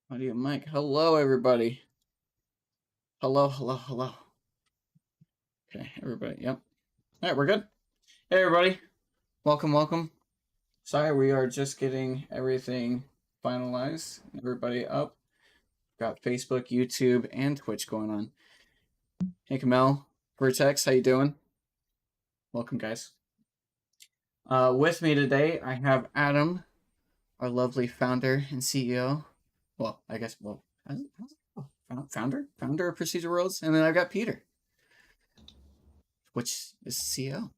Audio mic. Hello, everybody. Hello, hello, hello. Okay, everybody. Yep. All right, we're good. Hey, everybody. Welcome, welcome. Sorry, we are just getting everything finalized. Everybody up. Got Facebook, YouTube, and Twitch going on. Hey, Kamel. Vertex, how you doing? Welcome, guys. With me today, I have Adam, our lovely founder and CEO. Well, I guess, founder of Procedural, and then I've got Peter, which is CEO, and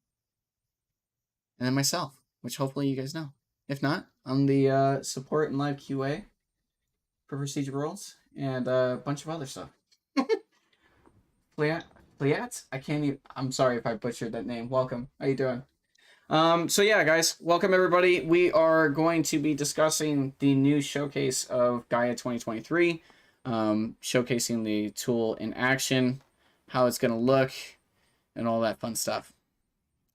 then myself, which hopefully you guys know. If not, I'm the support and live QA for Procedurals and a bunch of other stuff. Pliat? I can't even. I'm sorry if I butchered that name. Welcome. How you doing? So yeah, guys, welcome everybody. We are going to be discussing the new showcase of Gaia 2023, showcasing the tool in action, how it's going to look, and all that fun stuff.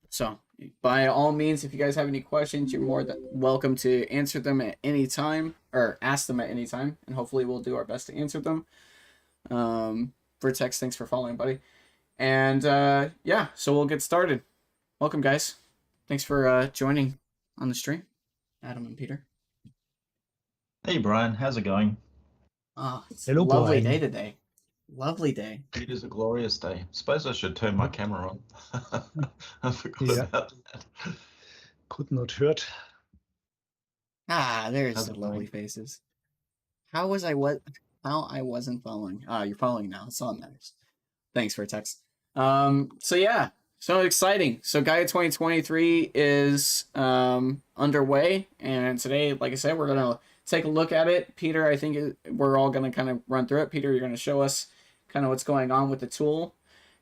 So, by all means, if you guys have any questions, you're more than welcome to answer them at any time, or ask them at any time, and hopefully we'll do our best to answer them. Vertex, thanks for following, buddy. And yeah, so we'll get started. Welcome, guys. Thanks for joining on the stream, Adam and Peter. Hey, Brian. How's it going? It's Hello, a lovely Brian. day today. Lovely day. It is a glorious day. Suppose I should turn my camera on. I forgot about that. Could not hurt. There's How's the it lovely going? faces. How I wasn't following. You're following now. That's all that matters. Thanks, Vertex. So yeah, so exciting. So Gaia 2023 is underway, and today, like I said, we're gonna take a look at it. Peter, I think we're all gonna kind of run through it. Peter, you're gonna show us kind of what's going on with the tool,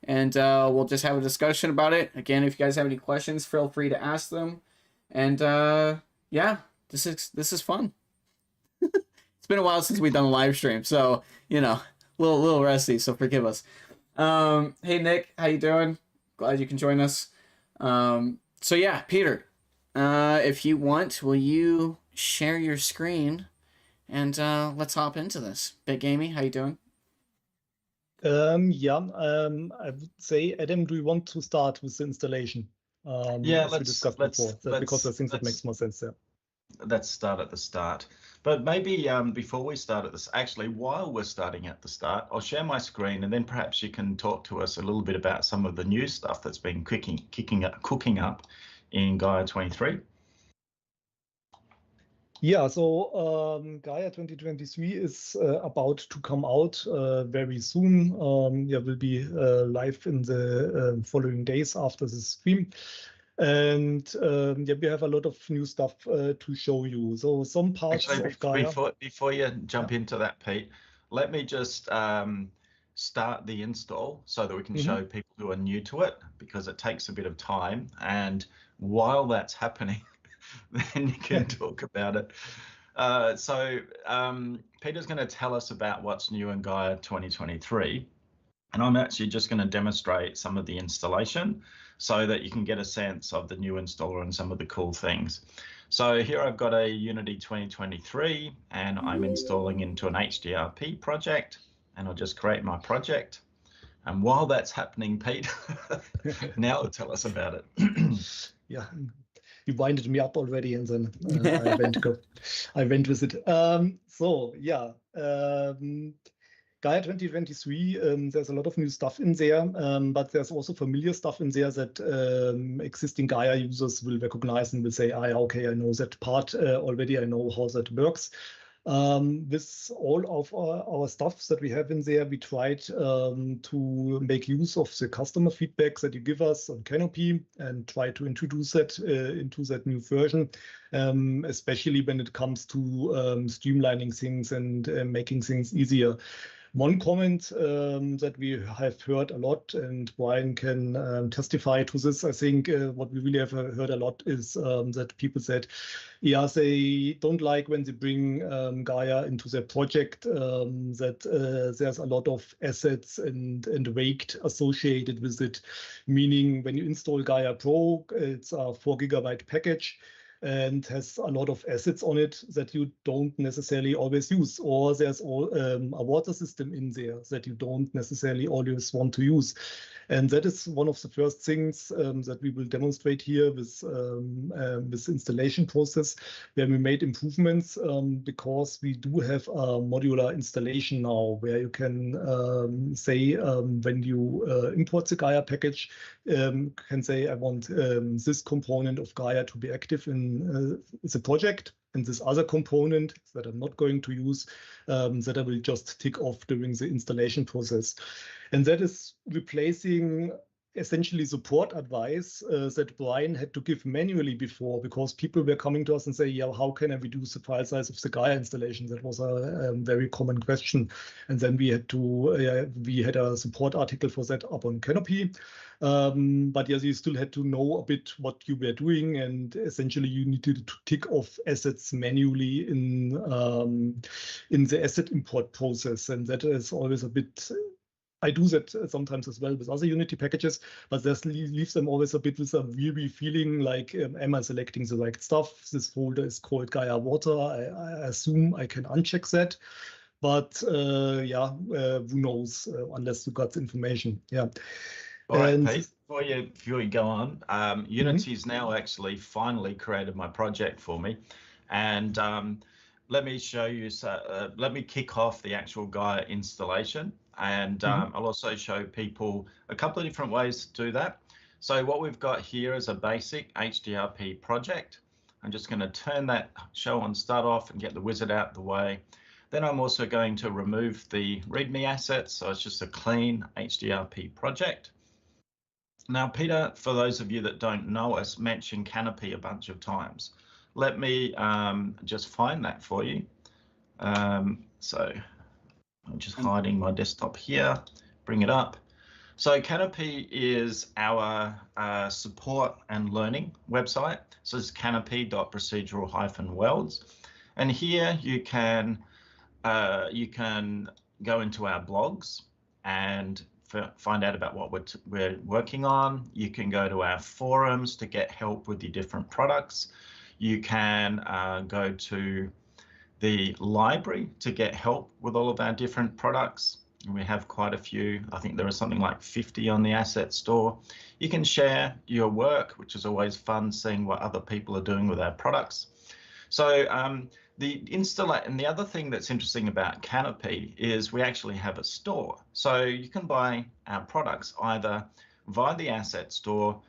and we'll just have a discussion about it. Again, if you guys have any questions, feel free to ask them. And yeah, this is fun. It's been a while since we've done a live stream, so you know, a little rusty. So forgive us. Hey Nick, how you doing? Glad you can join us. So yeah, Peter, if you want, will you share your screen and let's hop into this. Big Gamey, how you doing? I would say, Adam, do you want to start with the installation? Yeah, as we discussed before, because I think that makes more sense there. Let's start at the start. But maybe before we start at this, actually, while we're starting at the start, I'll share my screen, and then perhaps you can talk to us a little bit about some of the new stuff that's been cooking up in Gaia 23. Yeah, so Gaia 2023 is about to come out very soon. Will be live in the following days after the stream. And we have a lot of new stuff to show you. So some parts of Gaia. Before you jump into that, Pete, let me just start the install so that we can show people who are new to it, because it takes a bit of time. And while that's happening, then you can talk about it. So Peter's going to tell us about what's new in Gaia 2023. And I'm actually just going to demonstrate some of the installation so that you can get a sense of the new installer and some of the cool things. So here I've got a Unity 2023, and I'm installing into an HDRP project, and I'll just create my project. And while that's happening, Pete, now tell us about it. Yeah, you winded me up already, and then I went with it. Gaia 2023, there's a lot of new stuff in there, but there's also familiar stuff in there that existing Gaia users will recognize and will say, okay, I know that part already, I know how that works. With all of our stuff that we have in there, we tried to make use of the customer feedback that you give us on Canopy and try to introduce that into that new version, especially when it comes to streamlining things and making things easier. One comment that we have heard a lot, and Brian can testify to this, I think what we really have heard a lot is that people said, yeah, they don't like when they bring Gaia into their project, that there's a lot of assets and weight associated with it, meaning when you install Gaia Pro, it's a 4 GB package. and has a lot of assets on it that you don't necessarily always use, or there's a water system in there that you don't necessarily always want to use. And that is one of the first things that we will demonstrate here with this installation process, where we made improvements because we do have a modular installation now, where you can say when you import the Gaia package, can say I want this component of Gaia to be active in the project, and this other component that I'm not going to use, that I will just tick off during the installation process. And that is replacing essentially support advice that Brian had to give manually before, because people were coming to us and say, yeah, how can I reduce the file size of the Gaia installation? That was a very common question. And then we had to, we had a support article for that up on Canopy. But yes, you still had to know a bit what you were doing, and essentially you needed to tick off assets manually in the asset import process. And that is always a bit, I do that sometimes as well with other Unity packages, but this leaves them always a bit with a weary feeling like, am I selecting the right stuff? This folder is called Gaia Water. I assume I can uncheck that. But yeah, who knows, unless you got the information. Yeah. All right, Pete, before you go on, Unity's now actually finally created my project for me. And let me show you, let me kick off the actual Gaia installation. And I'll also show people a couple of different ways to do that. So what we've got here is a basic HDRP project. I'm just going to turn that show on start off and get the wizard out the way. Then I'm also going to remove the README assets. So it's just a clean HDRP project. Now, Peter, for those of you that don't know us, mentioned Canopy a bunch of times. Let me just find that for you. So I'm just hiding my desktop here, bring it up. So Canopy is our support and learning website. So it's canopy.procedural-worlds. And here you can go into our blogs and find out about what we're working on. You can go to our forums to get help with your different products. You can go to the library to get help with all of our different products. We have quite a few. I think there are something like 50 on the asset store. You can share your work, which is always fun, seeing what other people are doing with our products. So the other thing that's interesting about Canopy is we actually have a store. So you can buy our products either via the asset store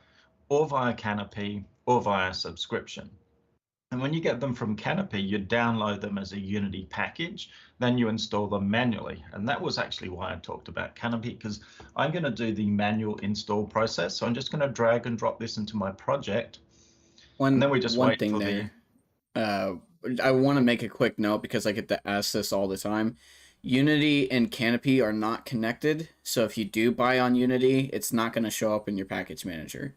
or via Canopy or via subscription. And when you get them from Canopy, you download them as a Unity package, then you install them manually. And that was actually why I talked about Canopy, because I'm going to do the manual install process. So I'm just going to drag and drop this into my project. And then we just wait for there. I want to make a quick note because I get to ask this all the time. Unity and Canopy are not connected. So if you do buy on Unity, it's not going to show up in your package manager.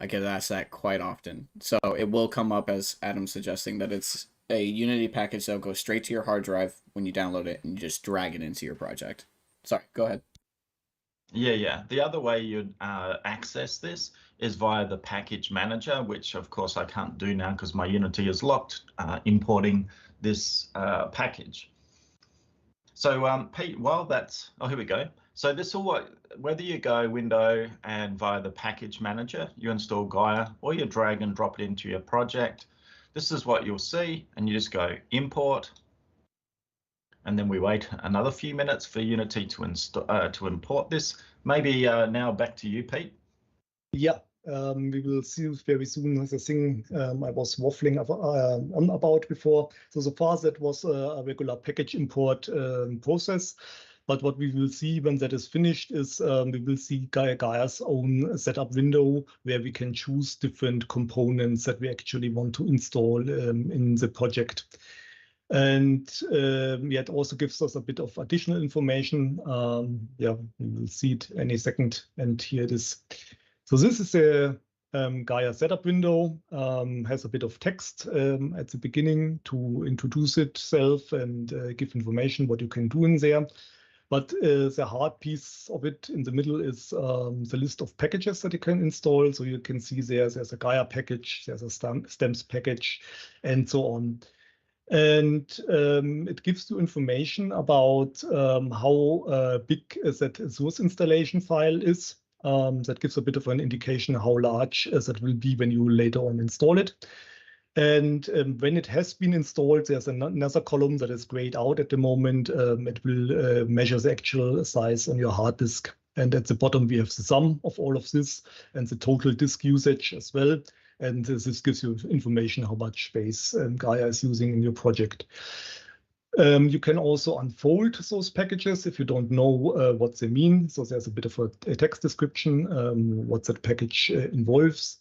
I get asked that quite often. So it will come up as Adam's suggesting that it's a Unity package that'll go straight to your hard drive when you download it and you just drag it into your project. Sorry, go ahead. Yeah. The other way you'd access this is via the package manager, which of course I can't do now because my Unity is locked importing this package. So Pete, while that's, here we go. So this will work, whether you go window and via the package manager, you install Gaia, or you drag and drop it into your project. This is what you'll see, and you just go import. And then we wait another few minutes for Unity to import this. Maybe now back to you, Pete. Yeah, we will see very soon the thing I was waffling about before. So far that was a regular package import process. But what we will see when that is finished is we will see Gaia's own setup window where we can choose different components that we actually want to install in the project. And it also gives us a bit of additional information. Yeah, we will see it any second. And here it is. So this is a Gaia setup window, has a bit of text at the beginning to introduce itself and give information what you can do in there. But the hard piece of it in the middle is the list of packages that you can install. So you can see there's a Gaia package, there's a stems package, and so on. And it gives you information about how big that source installation file is. That gives a bit of an indication how large that will be when you later on install it. And when it has been installed, there's another column that is grayed out at the moment. It will measure the actual size on your hard disk. And at the bottom, we have the sum of all of this and the total disk usage as well. And this gives you information how much space Gaia is using in your project. You can also unfold those packages if you don't know what they mean. So there's a bit of a text description, what that package involves.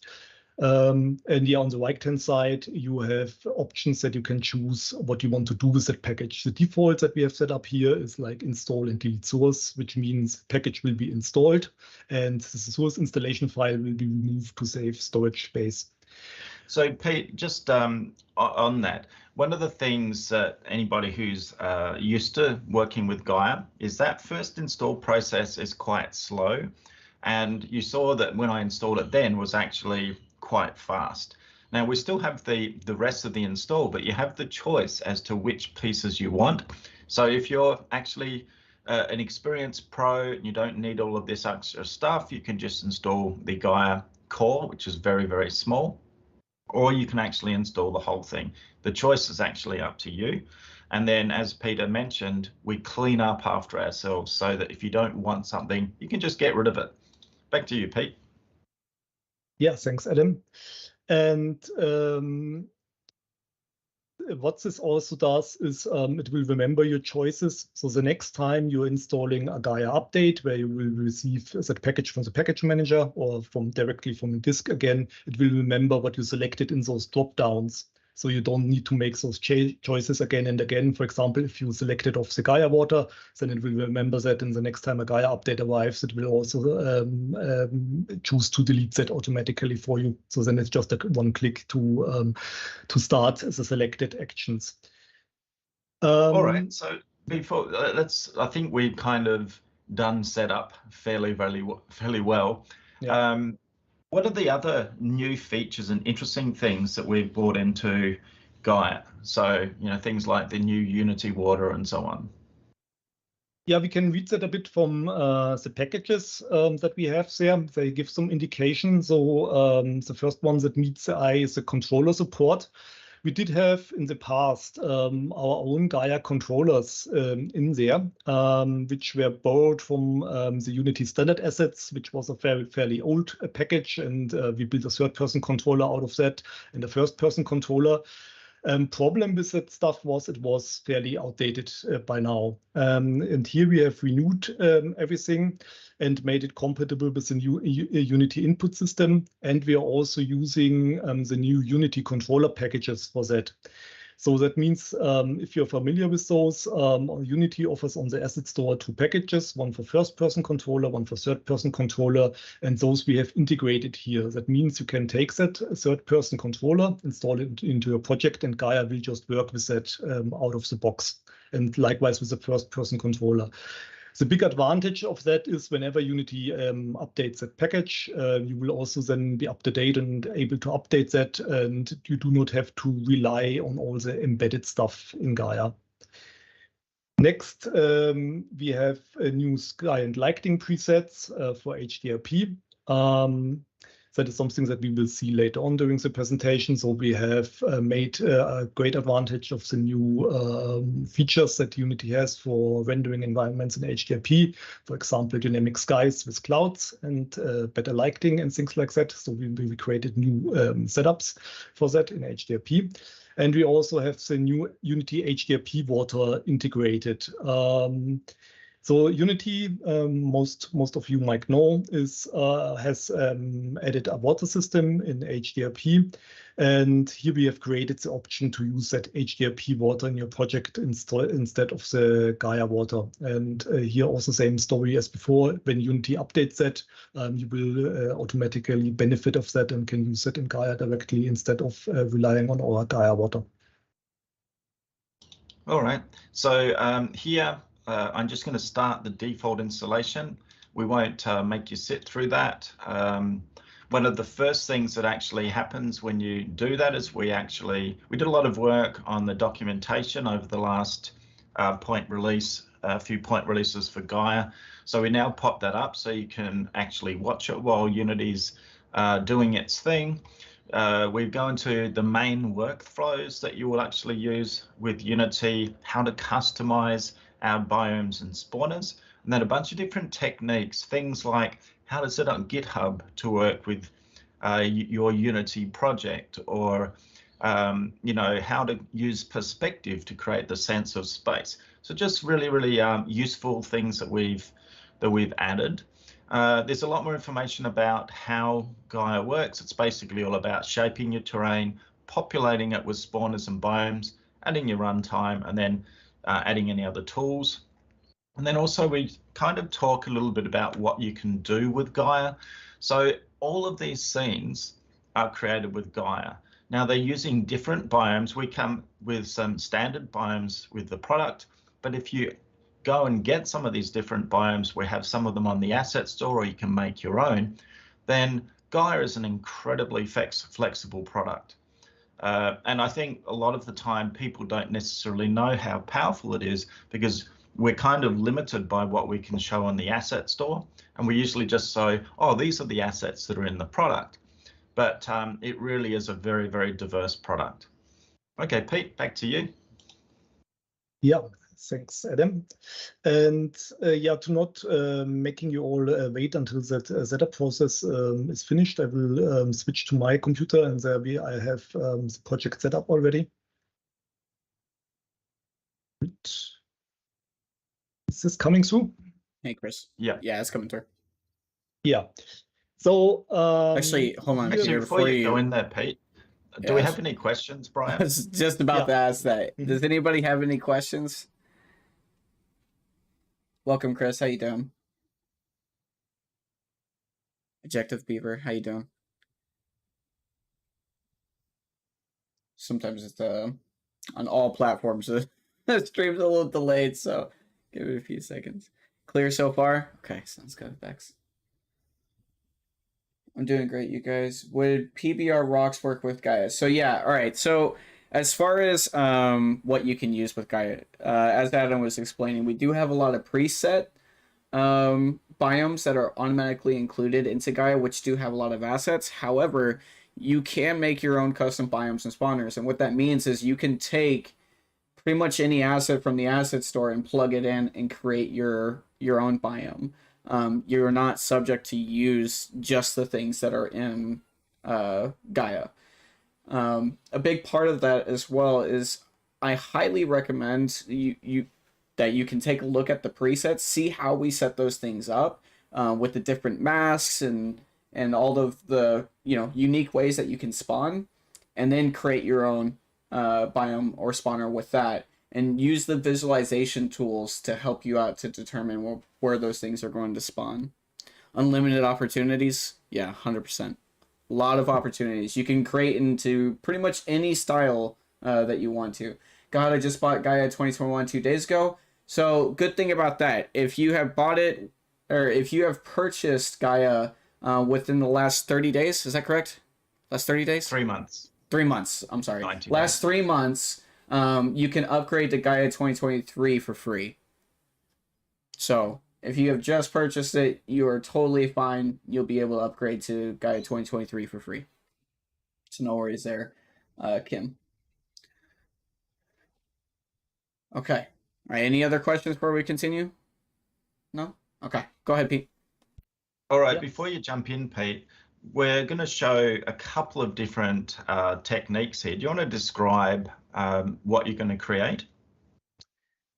And yeah, on the right-hand side, you have options that you can choose what you want to do with that package. The default that we have set up here is like install and delete source, which means package will be installed and the source installation file will be removed to save storage space. So Pete, just on that, one of the things that anybody who's used to working with Gaia is that first install process is quite slow. And you saw that when I installed it then was actually quite fast. Now we still have the rest of the install, but you have the choice as to which pieces you want. So if you're actually an experienced pro and you don't need all of this extra stuff, you can just install the Gaia core, which is very, very small, or you can actually install the whole thing. The choice is actually up to you. And then, as Peter mentioned, we clean up after ourselves so that if you don't want something, you can just get rid of it. Back to you, Pete. Yeah, thanks, Adam. And what this also does is it will remember your choices. So the next time you're installing a Gaia update where you will receive that package from the package manager or directly from the disk again, it will remember what you selected in those drop downs. So you don't need to make those choices again and again. For example, if you selected off the Gaia water, then it will remember that, and the next time a Gaia update arrives, it will also choose to delete that automatically for you. So then it's just one click to start the selected actions. All right. So before I think we've kind of done setup fairly well. Yeah. What are the other new features and interesting things that we've brought into Gaia? So, things like the new Unity water and so on. Yeah, we can read that a bit from the packages that we have there. They give some indication. So the first one that meets the eye is the controller support. We did have in the past our own Gaia controllers in there, which were borrowed from the Unity standard assets, which was a fairly old package. And we built a third-person controller out of that and a first-person controller. Problem with that stuff was it was fairly outdated by now. And here we have renewed everything and made it compatible with the new Unity input system. And we are also using the new Unity controller packages for that. So that means if you're familiar with those, Unity offers on the asset store 2 packages, one for first-person controller, one for third-person controller, and those we have integrated here. That means you can take that third-person controller, install it into your project, and Gaia will just work with that out of the box. And likewise with the first-person controller. The big advantage of that is whenever Unity updates that package, you will also then be up to date and able to update that, and you do not have to rely on all the embedded stuff in Gaia. Next, we have a new sky and lighting presets for HDRP. That is something that we will see later on during the presentation. So we have made a great advantage of the new features that Unity has for rendering environments in HDRP. For example, dynamic skies with clouds and better lighting and things like that. So we created new setups for that in HDRP. And we also have the new Unity HDRP water integrated. So Unity, most of you might know, has added a water system in HDRP. And here we have created the option to use that HDRP water in your project instead of the Gaia water. And here also same story as before. When Unity updates that, you will automatically benefit of that and can use it in Gaia directly instead of relying on our Gaia water. All right. So here, I'm just going to start the default installation. We won't make you sit through that. One of the first things that actually happens when you do that is we did a lot of work on the documentation over the last few point releases for Gaia. So we now pop that up so you can actually watch it while Unity's doing its thing. We go into the main workflows that you will actually use with Unity, how to customize our biomes and spawners, and then a bunch of different techniques, things like how to set up GitHub to work with your Unity project, or how to use perspective to create the sense of space. So just really useful things that we've added. There's a lot more information about how Gaia works. It's basically all about shaping your terrain, populating it with spawners and biomes, adding your runtime, and then adding any other tools. And then also we kind of talk a little bit about what you can do with Gaia. So all of these scenes are created with Gaia. Now they're using different biomes. We come with some standard biomes with the product, but if you go and get some of these different biomes, we have some of them on the asset store, or you can make your own, then Gaia is an incredibly flexible product. And I think a lot of the time people don't necessarily know how powerful it is, because we're kind of limited by what we can show on the asset store. And we usually just say, oh, these are the assets that are in the product. But it really is a very diverse product. Okay, Pete, back to you. Yeah, thanks, Adam. And to not making you all wait until that setup process is finished, I will switch to my computer, and there I have the project set up already. Is this coming through? Hey, Chris. Yeah, it's coming through. Yeah. So actually, hold on. Actually, before you go in there, Pete, do we have any questions, Brian? I was just about to ask that. Does anybody have any questions? Welcome, Chris. How you doing? Ejective Beaver, how you doing? Sometimes it's on all platforms. The stream's a little delayed, so give it a few seconds. Clear so far? Okay, sounds good, Bex. I'm doing great, you guys. Would PBR rocks work with Gaia? So yeah, all right. So as far as what you can use with Gaia, as Adam was explaining, we do have a lot of preset biomes that are automatically included into Gaia, which do have a lot of assets. However, you can make your own custom biomes and spawners, and what that means is you can take pretty much any asset from the asset store and plug it in and create your own biome. You're not subject to use just the things that are in Gaia. A big part of that as well is I highly recommend that you can take a look at the presets, see how we set those things up with the different masks and all of the unique ways that you can spawn, and then create your own biome or spawner with that, and use the visualization tools to help you out to determine where those things are going to spawn. Unlimited opportunities, yeah, 100%. A lot of opportunities. You can create into pretty much any style that you want to. God, I just bought Gaia 2021 2 days ago. So good thing about that, if you have bought it, or if you have purchased Gaia within the last 30 days, is that correct? Last 30 days? 3 months. 3 months, I'm sorry. 90 last 3 months, you can upgrade to Gaia 2023 for free. So if you have just purchased it, you are totally fine. You'll be able to upgrade to Gaia 2023 for free. So no worries there, Kim. Okay. All right. Any other questions before we continue? No? Okay. Go ahead, Pete. All right. Before you jump in, Pete, we're going to show a couple of different techniques here. Do you want to describe what you're going to create?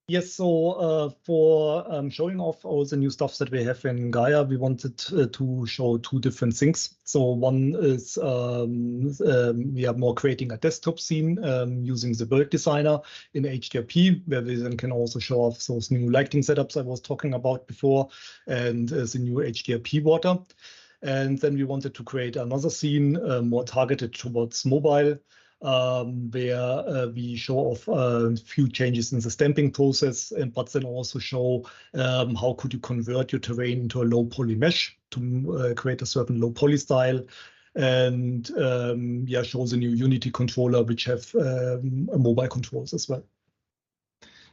Yes, so for showing off all the new stuff that we have in Gaia, we wanted to show two different things. So one is we are more creating a desktop scene using the world designer in HDRP, where we then can also show off those new lighting setups I was talking about before, and the new HDRP water. And then we wanted to create another scene more targeted towards mobile, where we show off a few changes in the stamping process, but then also show how could you convert your terrain into a low poly mesh to create a certain low poly style. And yeah, shows a new Unity controller, which have mobile controls as well.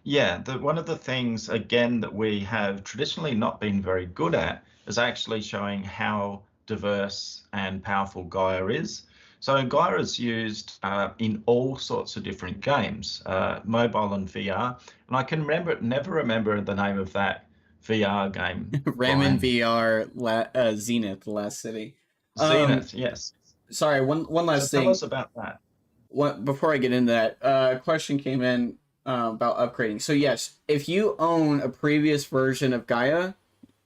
Yeah, one of the things, again, that we have traditionally not been very good at is actually showing how diverse and powerful Gaia is. So Gaia is used in all sorts of different games, mobile and VR. And I can never remember the name of that VR game. Ramen VR, Zenith, The Last City. Zenith, yes. Sorry, one last thing. Tell us about that. Before I get into that, question came in about upgrading. So yes, if you own a previous version of Gaia,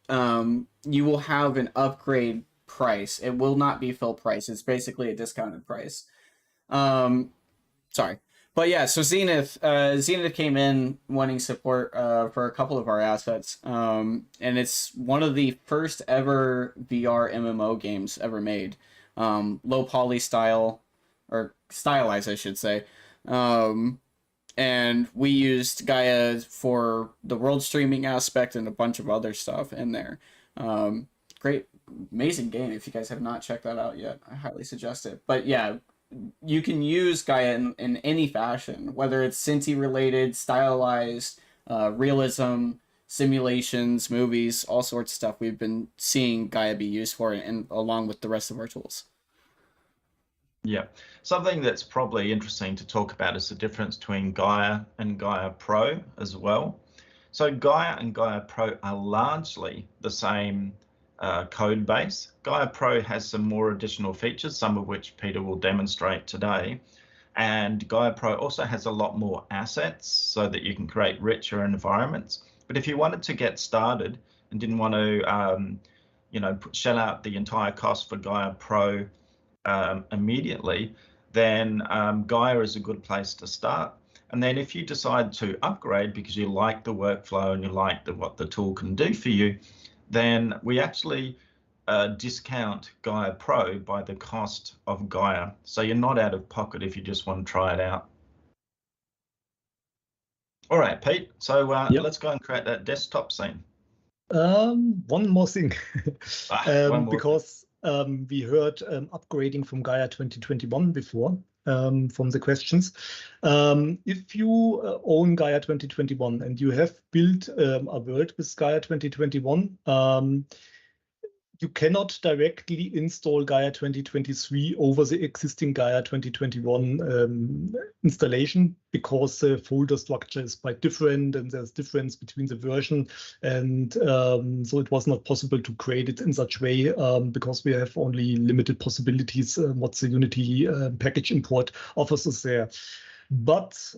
you will have an upgrade price. It will not be full price. It's basically a discounted price. Sorry. But yeah, so Zenith came in wanting support for a couple of our assets. And it's one of the first ever VR MMO games ever made. Low poly style, or stylized, I should say. And we used Gaia for the world streaming aspect and a bunch of other stuff in there. Great, amazing game. If you guys have not checked that out yet, I highly suggest it. But yeah, you can use Gaia in any fashion, whether it's Cinti related, stylized, realism, simulations, movies, all sorts of stuff. We've been seeing Gaia be used for, and along with the rest of our tools. Yeah, something that's probably interesting to talk about is the difference between Gaia and Gaia Pro as well. So Gaia and Gaia Pro are largely the same code base. Gaia Pro has some more additional features, some of which Peter will demonstrate today. And Gaia Pro also has a lot more assets so that you can create richer environments. But if you wanted to get started and didn't want to, shell out the entire cost for Gaia Pro immediately, then Gaia is a good place to start. And then if you decide to upgrade because you like the workflow and you like what the tool can do for you, then we actually discount Gaia Pro by the cost of Gaia. So you're not out of pocket if you just want to try it out. All right, Pete, so let's go and create that desktop scene. One more thing, because thing. We heard upgrading from Gaia 2021 before from the questions. If you own Gaia 2021 and you have built a world with Gaia 2021, you cannot directly install Gaia 2023 over the existing Gaia 2021 installation, because the folder structure is quite different and there's difference between the version. And so it was not possible to create it in such way because we have only limited possibilities what the Unity package import offers us there. But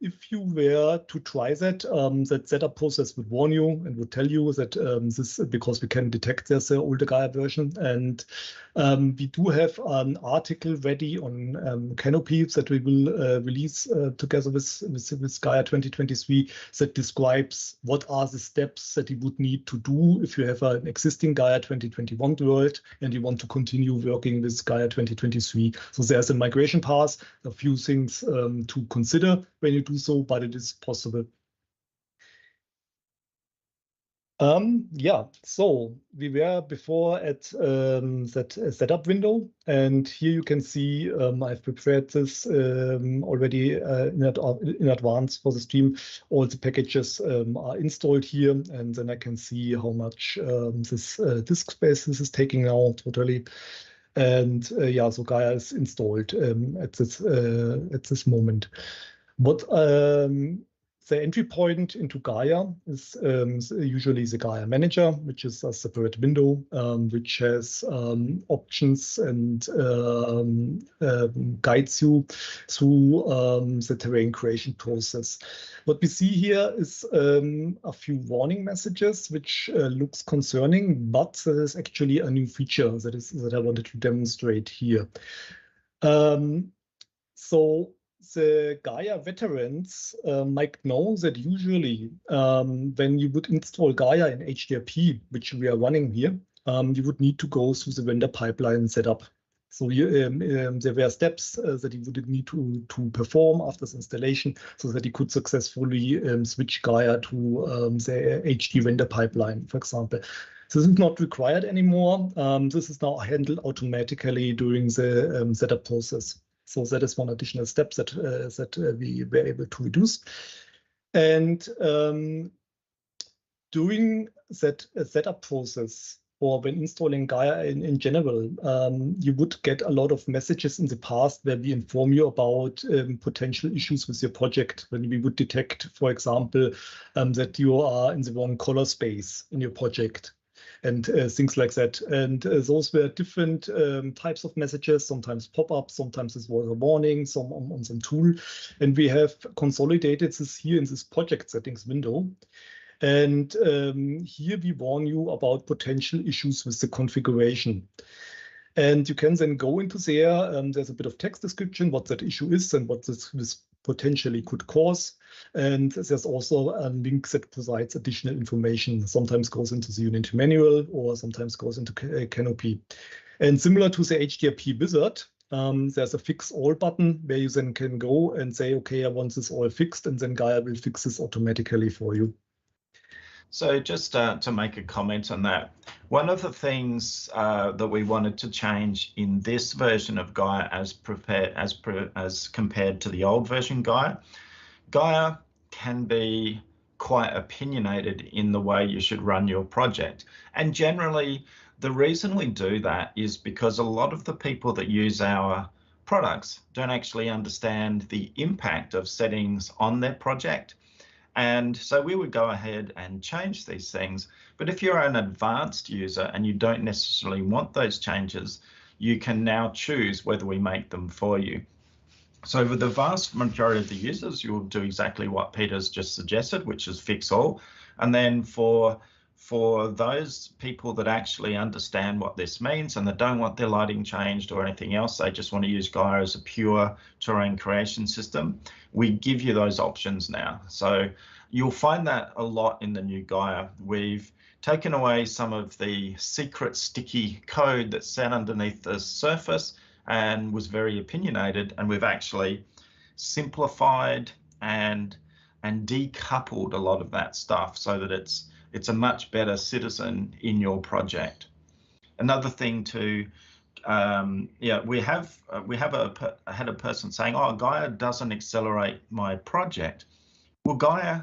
if you were to try that, that setup process would warn you and would tell you that this, because we can detect there's an older Gaia version. And we do have an article ready on Canopy that we will release together with Gaia 2023 that describes what are the steps that you would need to do if you have an existing Gaia 2021 world and you want to continue working with Gaia 2023. So there's a migration path, a few things to consider when you do so, but it is possible. Yeah, so we were before at that setup window, and here you can see I've prepared this already in advance for the stream. All the packages are installed here, and then I can see how much this disk space this is taking now totally. And yeah, so Gaia is installed at this moment. What the entry point into Gaia is usually the Gaia Manager, which is a separate window, which has options and guides you through the terrain creation process. What we see here is a few warning messages, which looks concerning, but there is actually a new feature that I wanted to demonstrate here. So the Gaia veterans might know that usually when you would install Gaia in HDRP, which we are running here, you would need to go through the vendor pipeline setup. So there were steps that you would need to perform after this installation so that you could successfully switch Gaia to the HD render pipeline, for example. This is not required anymore. This is now handled automatically during the setup process. So that is one additional step that we were able to reduce. And during that setup process, or when installing Gaia in general, you would get a lot of messages in the past where we inform you about potential issues with your project. When we would detect, for example, that you are in the wrong color space in your project and things like that. And those were different types of messages, sometimes pop-up, sometimes this was a warning, some on some tool. And we have consolidated this here in this project settings window. And here we warn you about potential issues with the configuration. And you can then go into there. There's a bit of text description, what that issue is and what this potentially could cause. And there's also a link that provides additional information. Sometimes goes into the Unity manual or sometimes goes into Canopy. And similar to the HDRP wizard, there's a fix all button where you then can go and say, okay, I want this all fixed, and then Gaia will fix this automatically for you. So just to make a comment on that, one of the things that we wanted to change in this version of Gaia as compared to the old version Gaia can be quite opinionated in the way you should run your project. And generally, the reason we do that is because a lot of the people that use our products don't actually understand the impact of settings on their project. And so we would go ahead and change these things. But if you're an advanced user and you don't necessarily want those changes, you can now choose whether we make them for you. So with the vast majority of the users, you'll do exactly what Peter's just suggested, which is fix all. And then for those people that actually understand what this means and they don't want their lighting changed or anything else, they just want to use Gaia as a pure terrain creation system, we give you those options now. So you'll find that a lot in the new Gaia. We've taken away some of the secret sticky code that sat underneath the surface and was very opinionated, and we've actually simplified and decoupled a lot of that stuff so that it's a much better citizen in your project. Another thing to, we had a person saying, oh, Gaia doesn't accelerate my project. Well, Gaia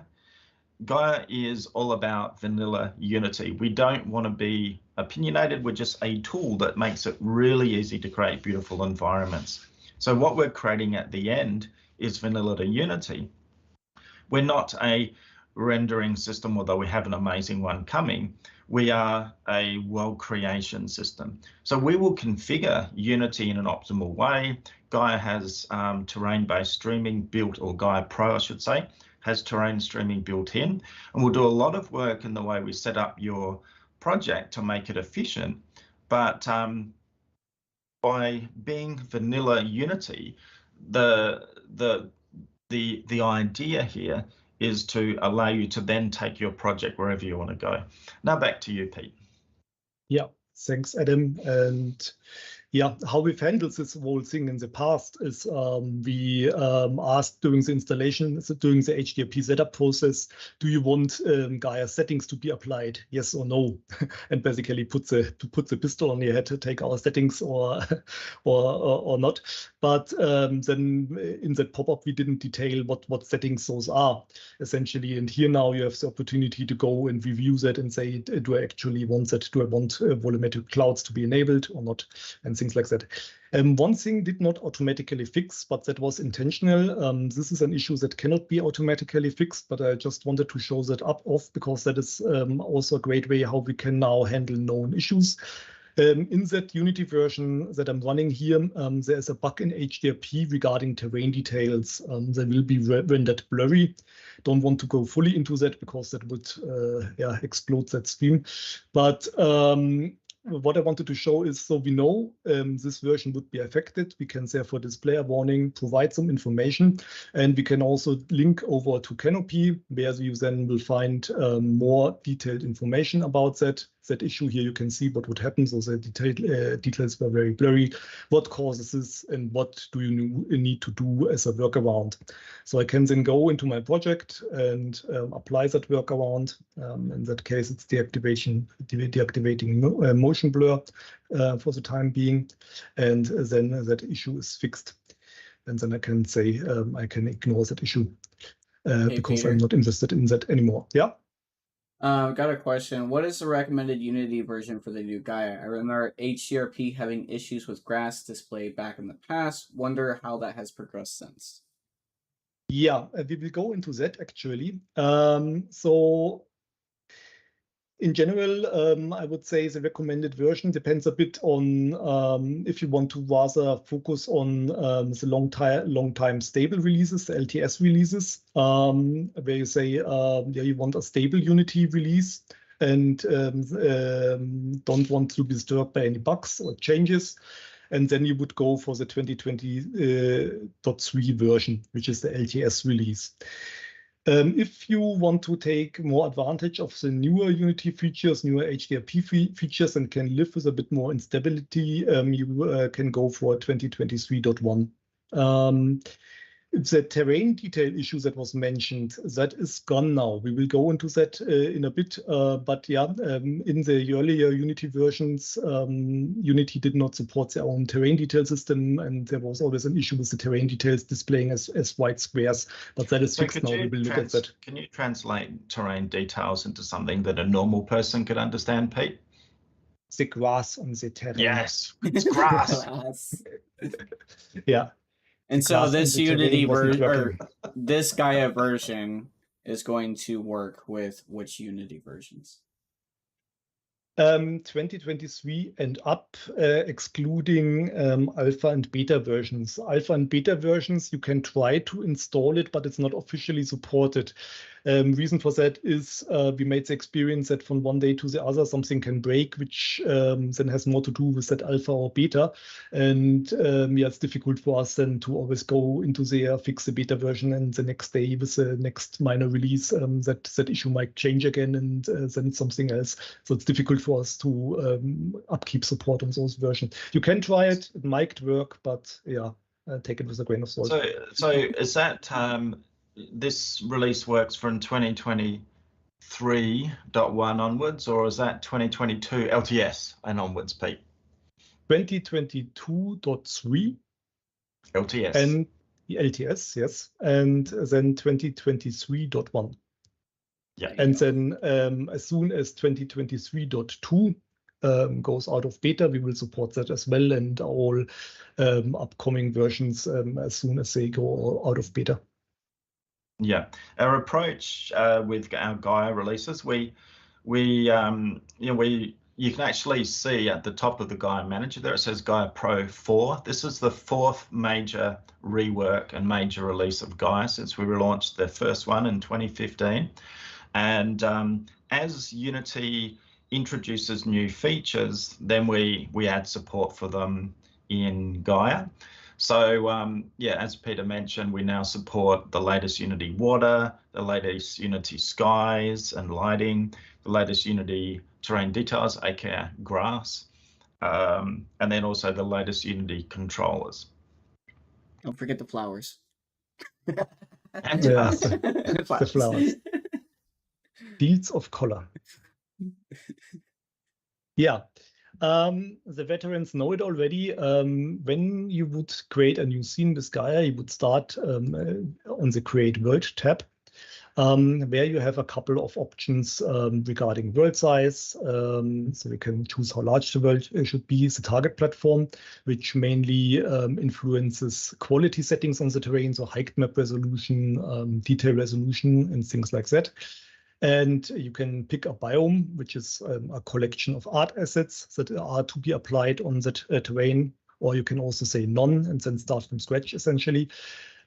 is all about vanilla Unity. We don't want to be opinionated. We're just a tool that makes it really easy to create beautiful environments. So what we're creating at the end is vanilla to Unity. We're not a rendering system, although we have an amazing one coming. We are a world creation system. So we will configure Unity in an optimal way. Gaia has terrain-based streaming built, or Gaia Pro, I should say, has terrain streaming built in. And we'll do a lot of work in the way we set up your project to make it efficient. But by being vanilla Unity, the idea here is to allow you to then take your project wherever you want to go. Now back to you, Pete. Yeah, thanks, Adam. And yeah, how we've handled this whole thing in the past is we asked during the installation, during the HDRP setup process, do you want Gaia settings to be applied, yes or no? And basically put the pistol on your head to take our settings or not. But then in that pop-up, we didn't detail what settings those are essentially. And here now you have the opportunity to go and review that and say, do I actually want that? Do I want volumetric clouds to be enabled or not? And things like that. One thing did not automatically fix, but that was intentional. This is an issue that cannot be automatically fixed, but I just wanted to show that off because that is also a great way how we can now handle known issues. In that Unity version that I'm running here, there is a bug in HDRP regarding terrain details. They will be rendered blurry. Don't want to go fully into that because that would explode that stream. But what I wanted to show is, so we know this version would be affected. We can therefore display a warning, provide some information, and we can also link over to Canopy, where you then will find more detailed information about that issue. Here you can see what would happen. So the details were very blurry. What causes this, and what do you need to do as a workaround? So I can then go into my project and apply that workaround. In that case, it's deactivating motion blur for the time being, and then that issue is fixed. And then I can say I can ignore that issue because Peter. I'm not interested in that anymore. Yeah. Got a question. What is the recommended Unity version for the new Gaia? I remember HDRP having issues with grass display back in the past. Wonder how that has progressed since. Yeah, we will go into that actually. So in general, I would say the recommended version depends a bit on if you want to rather focus on the long time stable releases, the LTS releases, where you say yeah, you want a stable Unity release and don't want to be disturbed by any bugs or changes. And then you would go for the 2020.3 version, which is the LTS release. If you want to take more advantage of the newer Unity features, newer HDRP features, and can live with a bit more instability, you can go for 2023.1. The terrain detail issue that was mentioned, that is gone now. We will go into that in a bit, but yeah, in the earlier Unity versions, Unity did not support their own terrain detail system, and there was always an issue with the terrain details displaying as white squares, but that is fixed now. We will look at that. Can you translate terrain details into something that a normal person could understand, Pete? The grass on the terrain. Yes, it's grass. Yeah. And so this Unity version, or this Gaia version, is going to work with which Unity versions? 2023 and up, excluding alpha and beta versions. Alpha and beta versions, you can try to install it, but it's not officially supported. Reason for that is we made the experience that from one day to the other, something can break, which then has more to do with that alpha or beta. And yeah, it's difficult for us then to always go into there, fix the beta version, and the next day with the next minor release, that issue might change again, and then it's something else. So it's difficult for us to upkeep support on those versions. You can try it, it might work, but yeah, take it with a grain of salt. So is that this release works from 2023.1 onwards, or is that 2022 LTS and onwards, Pete? 2022.3 LTS. And LTS, yes, and then 2023.1. Yeah. And then as soon as 2023.2 goes out of beta, we will support that as well, and all upcoming versions as soon as they go out of beta. Yeah, our approach with our Gaia releases, you can actually see at the top of the Gaia Manager there, it says Gaia Pro 4. This is the fourth major rework and major release of Gaia since we relaunched the first one in 2015. And as Unity introduces new features, then we add support for them in Gaia. So yeah, as Peter mentioned, we now support the latest Unity water, the latest Unity skies and lighting, the latest Unity terrain details, aka grass, and then also the latest Unity controllers. Don't forget the flowers. And the flowers. Fields of color. Yeah. The veterans know it already. When you would create a new scene with Gaia, you would start on the Create World tab, where you have a couple of options regarding world size. So you can choose how large the world should be, the target platform, which mainly influences quality settings on the terrain, so height map resolution, detail resolution, and things like that. And you can pick a biome, which is a collection of art assets that are to be applied on that terrain, or you can also say none and then start from scratch, essentially.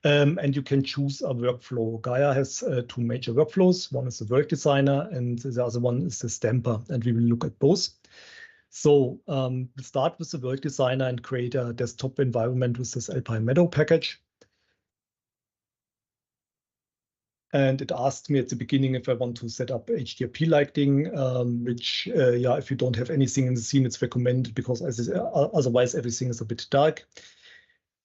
And you can choose a workflow. Gaia has two major workflows. One is the world designer, and the other one is the stamper, and we will look at both. So we'll start with the world designer and create a desktop environment with this Alpine Meadow package. And it asked me at the beginning if I want to set up HDRP lighting, which, yeah, if you don't have anything in the scene, it's recommended because otherwise everything is a bit dark.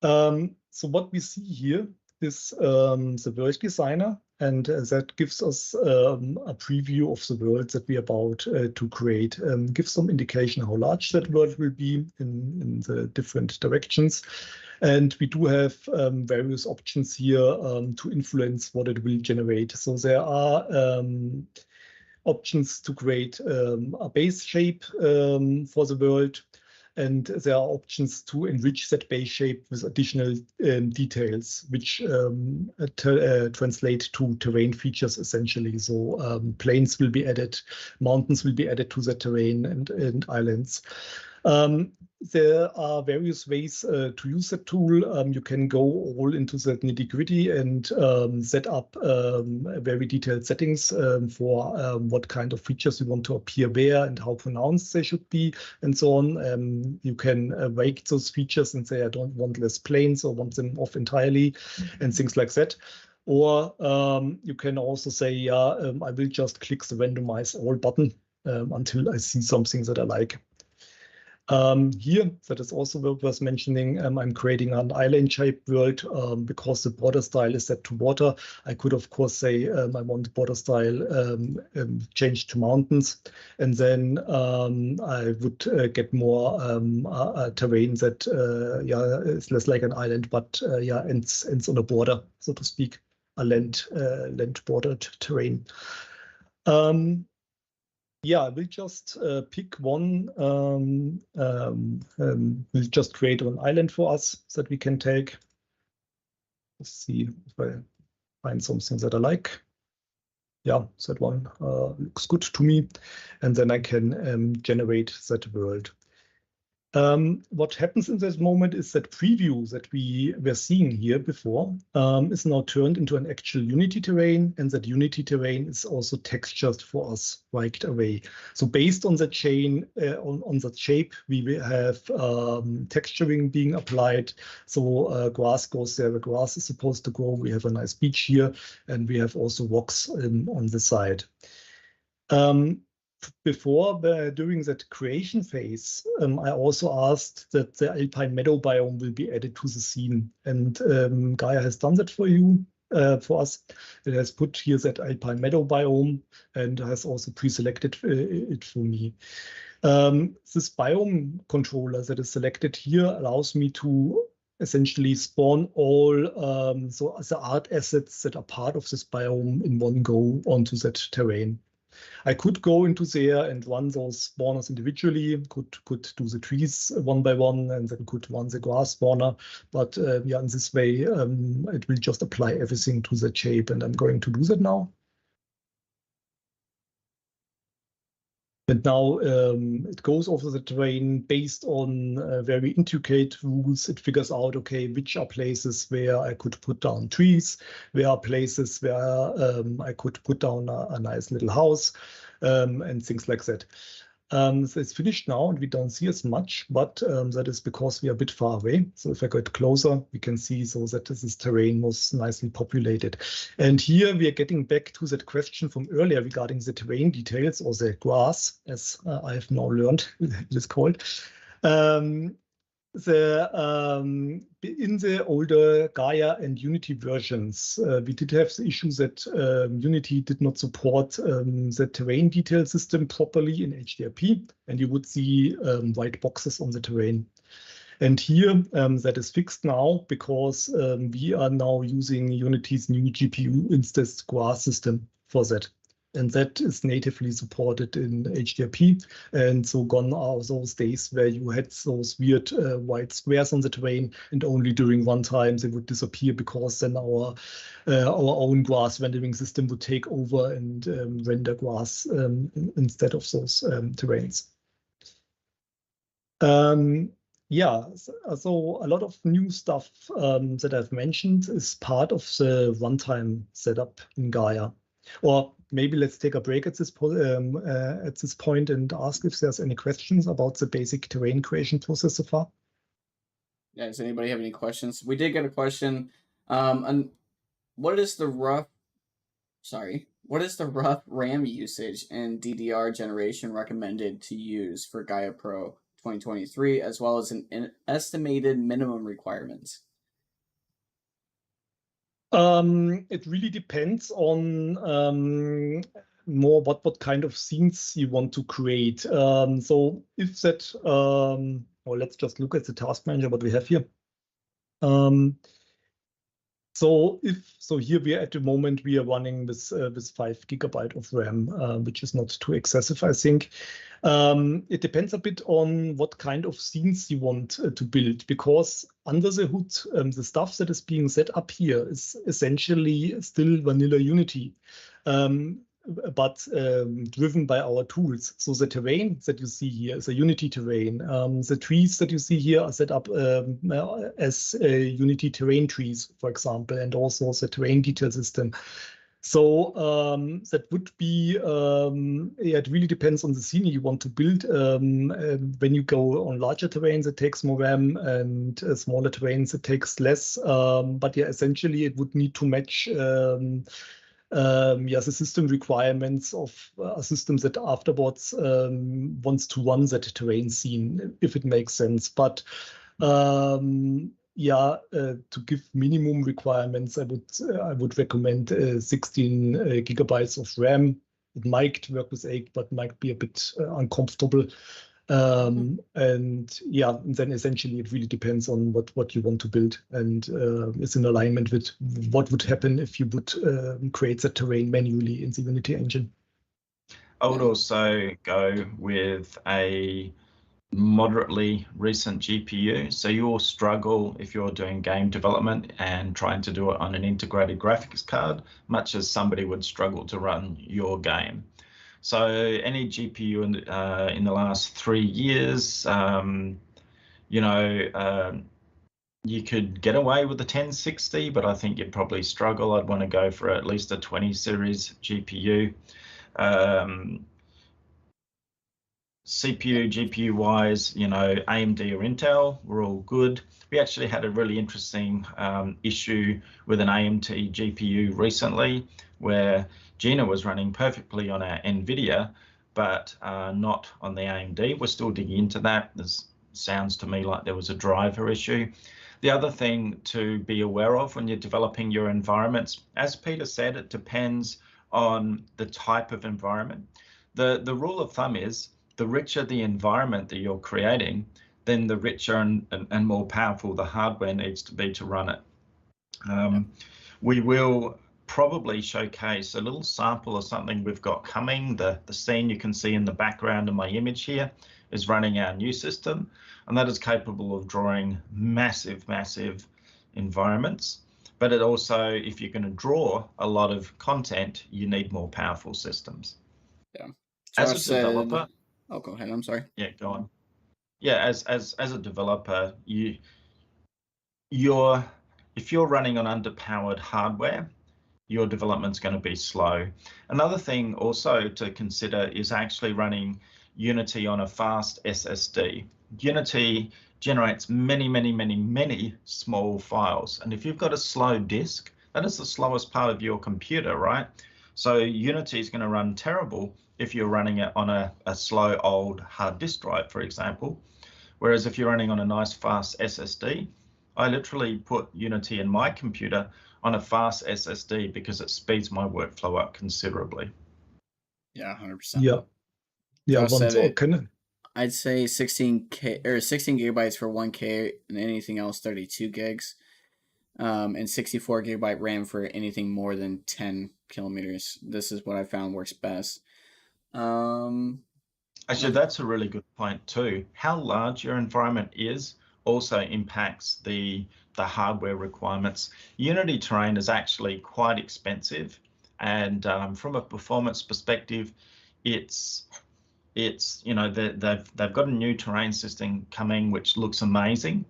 So what we see here is the world designer, and that gives us a preview of the world that we are about to create. Gives some indication how large that world will be in the different directions. And we do have various options here to influence what it will generate. So there are options to create a base shape for the world. And there are options to enrich that base shape with additional details, which translate to terrain features essentially. So plains will be added, mountains will be added to the terrain, and islands. There are various ways to use that tool. You can go all into the nitty-gritty and set up very detailed settings for what kind of features you want to appear where and how pronounced they should be and so on. You can wake those features and say, I don't want less planes or want them off entirely and things like that. Or you can also say, yeah, I will just click the randomize all button until I see something that I like. Here, that is also worth mentioning, I'm creating an island-shaped world because the border style is set to water. I could, of course, say I want the border style changed to mountains, and then I would get more terrain that yeah, is less like an island, but yeah, ends on a border, so to speak, a land-bordered terrain. Yeah, we'll just pick one. We'll just create an island for us that we can take. Let's see if I find something that I like. Yeah, that one looks good to me. And then I can generate that world. What happens in this moment is that preview that we were seeing here before is now turned into an actual Unity terrain, and that Unity terrain is also textured for us right away. So based on the chain, on that shape, we will have texturing being applied. So grass goes there where grass is supposed to go. We have a nice beach here, and we have also rocks on the side. Before, during that creation phase, I also asked that the Alpine Meadow biome will be added to the scene. And Gaia has done that for you, for us. It has put here that Alpine Meadow biome and has also pre-selected it for me. This biome controller that is selected here allows me to essentially spawn all so the art assets that are part of this biome in one go onto that terrain. I could go into there and run those spawners individually, could do the trees one by one, and then could run the grass spawner. But yeah, in this way, it will just apply everything to the shape, and I'm going to do that now. And now it goes over the terrain based on very intricate rules. It figures out, okay, which are places where I could put down trees, where are places where I could put down a nice little house, and things like that. So it's finished now, and we don't see as much, but that is because we are a bit far away. So if I get closer, we can see so that this terrain was nicely populated. And here we are getting back to that question from earlier regarding the terrain details, or the grass, as I have now learned it is called. In the older Gaia and Unity versions, we did have the issue that Unity did not support the terrain detail system properly in HDRP, and you would see white boxes on the terrain. And here that is fixed now because we are now using Unity's new GPU instance grass system for that. And that is natively supported in HDRP. And so gone are those days where you had those weird white squares on the terrain, and only during runtime they would disappear because then our own grass rendering system would take over and render grass instead of those terrains. Yeah, so a lot of new stuff that I've mentioned is part of the runtime setup in Gaia. Or maybe let's take a break at this point and ask if there's any questions about the basic terrain creation process so far. Yeah, does anybody have any questions? We did get a question. And what is the rough RAM usage and DDR generation recommended to use for Gaia Pro 2023, as well as an estimated minimum requirements? It really depends on more what kind of scenes you want to create. So if that, or let's just look at the task manager, what we have here. So here we are at the moment we are running with 5 GB of RAM, which is not too excessive, I think. It depends a bit on what kind of scenes you want to build, because under the hood, the stuff that is being set up here is essentially still vanilla Unity, but driven by our tools. So the terrain that you see here is a Unity terrain. The trees that you see here are set up as Unity terrain trees, for example, and also the terrain detail system. So that would be, yeah, it really depends on the scene you want to build. When you go on larger terrains, it takes more RAM, and smaller terrains, it takes less. But yeah, essentially, it would need to match the system requirements of a system that afterwards wants to run that terrain scene, if it makes sense. But to give minimum requirements, I would recommend 16 gigabytes of RAM. It might work with 8, but might be a bit uncomfortable. And yeah, then essentially it really depends on what you want to build, and it's in alignment with what would happen if you would create that terrain manually in the Unity engine. I would also go with a moderately recent GPU. So you will struggle if you're doing game development and trying to do it on an integrated graphics card, much as somebody would struggle to run your game. So any GPU in the last 3 years, you could get away with the 1060, but I think you'd probably struggle. I'd want to go for at least a 20 series GPU. CPU, GPU wise, AMD or Intel, we're all good. We actually had a really interesting issue with an AMD GPU recently, where Gina was running perfectly on our NVIDIA, but not on the AMD. We're still digging into that. This sounds to me like there was a driver issue. The other thing to be aware of when you're developing your environments, as Peter said, it depends on the type of environment. The rule of thumb is, the richer the environment that you're creating, then the richer and more powerful the hardware needs to be to run it. We will probably showcase a little sample of something we've got coming. The scene you can see in the background of my image here is running our new system, and that is capable of drawing massive environments. But it also, if you're going to draw a lot of content, you need more powerful systems. Yeah. As a developer, oh, go ahead. I'm sorry. Yeah, go on. Yeah, as a developer, if you're running on underpowered hardware, your development's going to be slow. Another thing also to consider is actually running Unity on a fast SSD. Unity generates many small files, and if you've got a slow disk, that is the slowest part of your computer, right? So Unity is going to run terrible if you're running it on a slow old hard disk drive, for example. Whereas if you're running on a nice fast SSD, I literally put Unity in my computer on a fast SSD because it speeds my workflow up considerably. Yeah, 100%. Yeah, I'd say 16 gigabytes for 1K, and anything else 32 gigs. And 64 gigabyte RAM for anything more than 10 kilometers. This is what I found works best. Actually, that's a really good point too. How large your environment is also impacts the hardware requirements. Unity terrain is actually quite expensive, and from a performance perspective, it's they've got a new terrain system coming which looks amazing,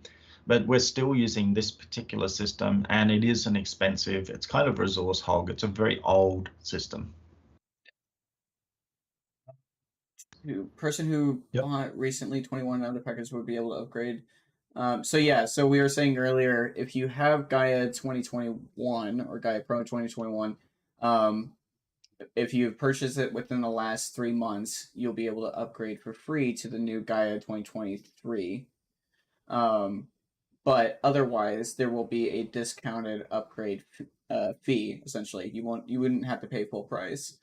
but we're still using this particular system, and it is an expensive. It's kind of resource hog. It's a very old system. person who Yep. bought recently 21 other package would be able to upgrade. So we were saying earlier, if you have Gaia 2021 or Gaia Pro 2021, if you've purchased it within the last 3 months, you'll be able to upgrade for free to the new Gaia 2023. But otherwise, there will be a discounted upgrade fee. Essentially, you wouldn't have to pay full price.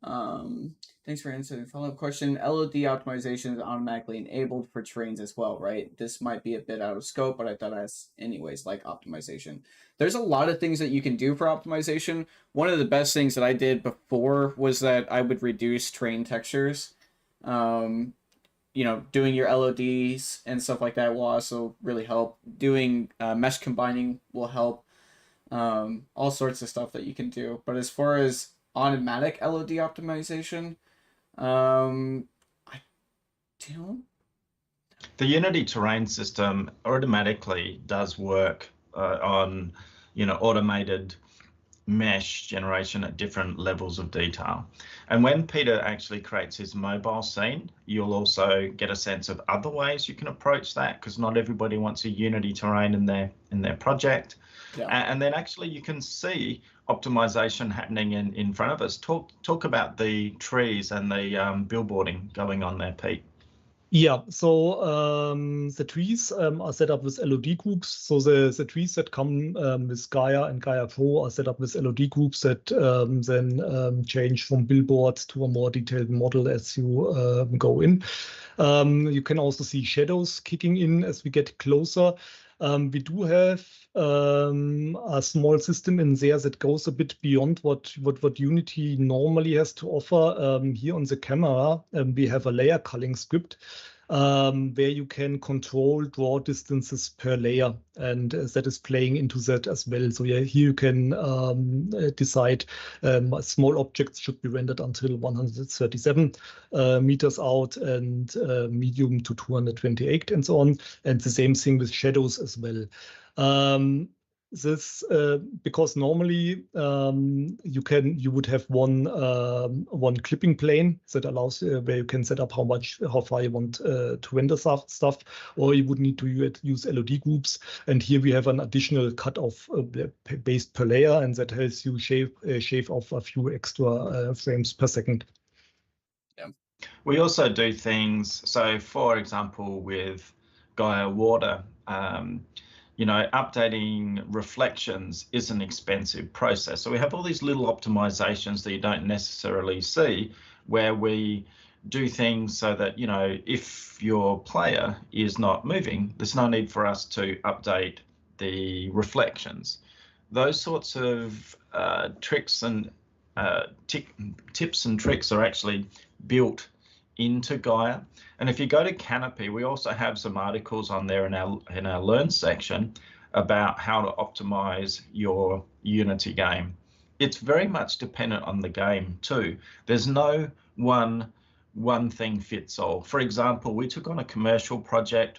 Thanks for answering the follow-up question. LOD optimization is automatically enabled for terrains as well, right? This might be a bit out of scope, but I thought that's anyways like optimization. There's a lot of things that you can do for optimization. One of the best things that I did before was that I would reduce terrain textures. Doing your LODs and stuff like that will also really help. Doing mesh combining will help. All sorts of stuff that you can do. But as far as automatic LOD optimization, I don't. The Unity terrain system automatically does work on, automated mesh generation at different levels of detail. And when Peter actually creates his mobile scene, you'll also get a sense of other ways you can approach that, because not everybody wants a Unity terrain in their project. Yeah. And then actually you can see optimization happening in front of us. Talk about the trees and the billboarding going on there, Pete. Yeah, so the trees are set up with LOD groups. So the trees that come with Gaia and Gaia Pro are set up with LOD groups that then change from billboards to a more detailed model as you go in. You can also see shadows kicking in as we get closer. We do have a small system in there that goes a bit beyond what Unity normally has to offer. Here on the camera, we have a layer culling script where you can control draw distances per layer, and that is playing into that as well. So yeah, here you can decide small objects should be rendered until 137 meters out, and medium to 228, and so on. And the same thing with shadows as well. This because normally you would have one clipping plane that allows where you can set up how far you want to render stuff, or you would need to use LOD groups. And here we have an additional cutoff based per layer, and that helps you shave off a few extra frames per second. Yeah. We also do things. So, for example, with Gaia Water. Updating reflections is an expensive process. So we have all these little optimizations that you don't necessarily see, where we do things so that, if your player is not moving, there's no need for us to update the reflections. Those sorts of tricks and tips and tricks are actually built into Gaia. And if you go to Canopy, we also have some articles on there in our Learn section about how to optimize your Unity game. It's very much dependent on the game too. There's no one thing fits all. For example, we took on a commercial project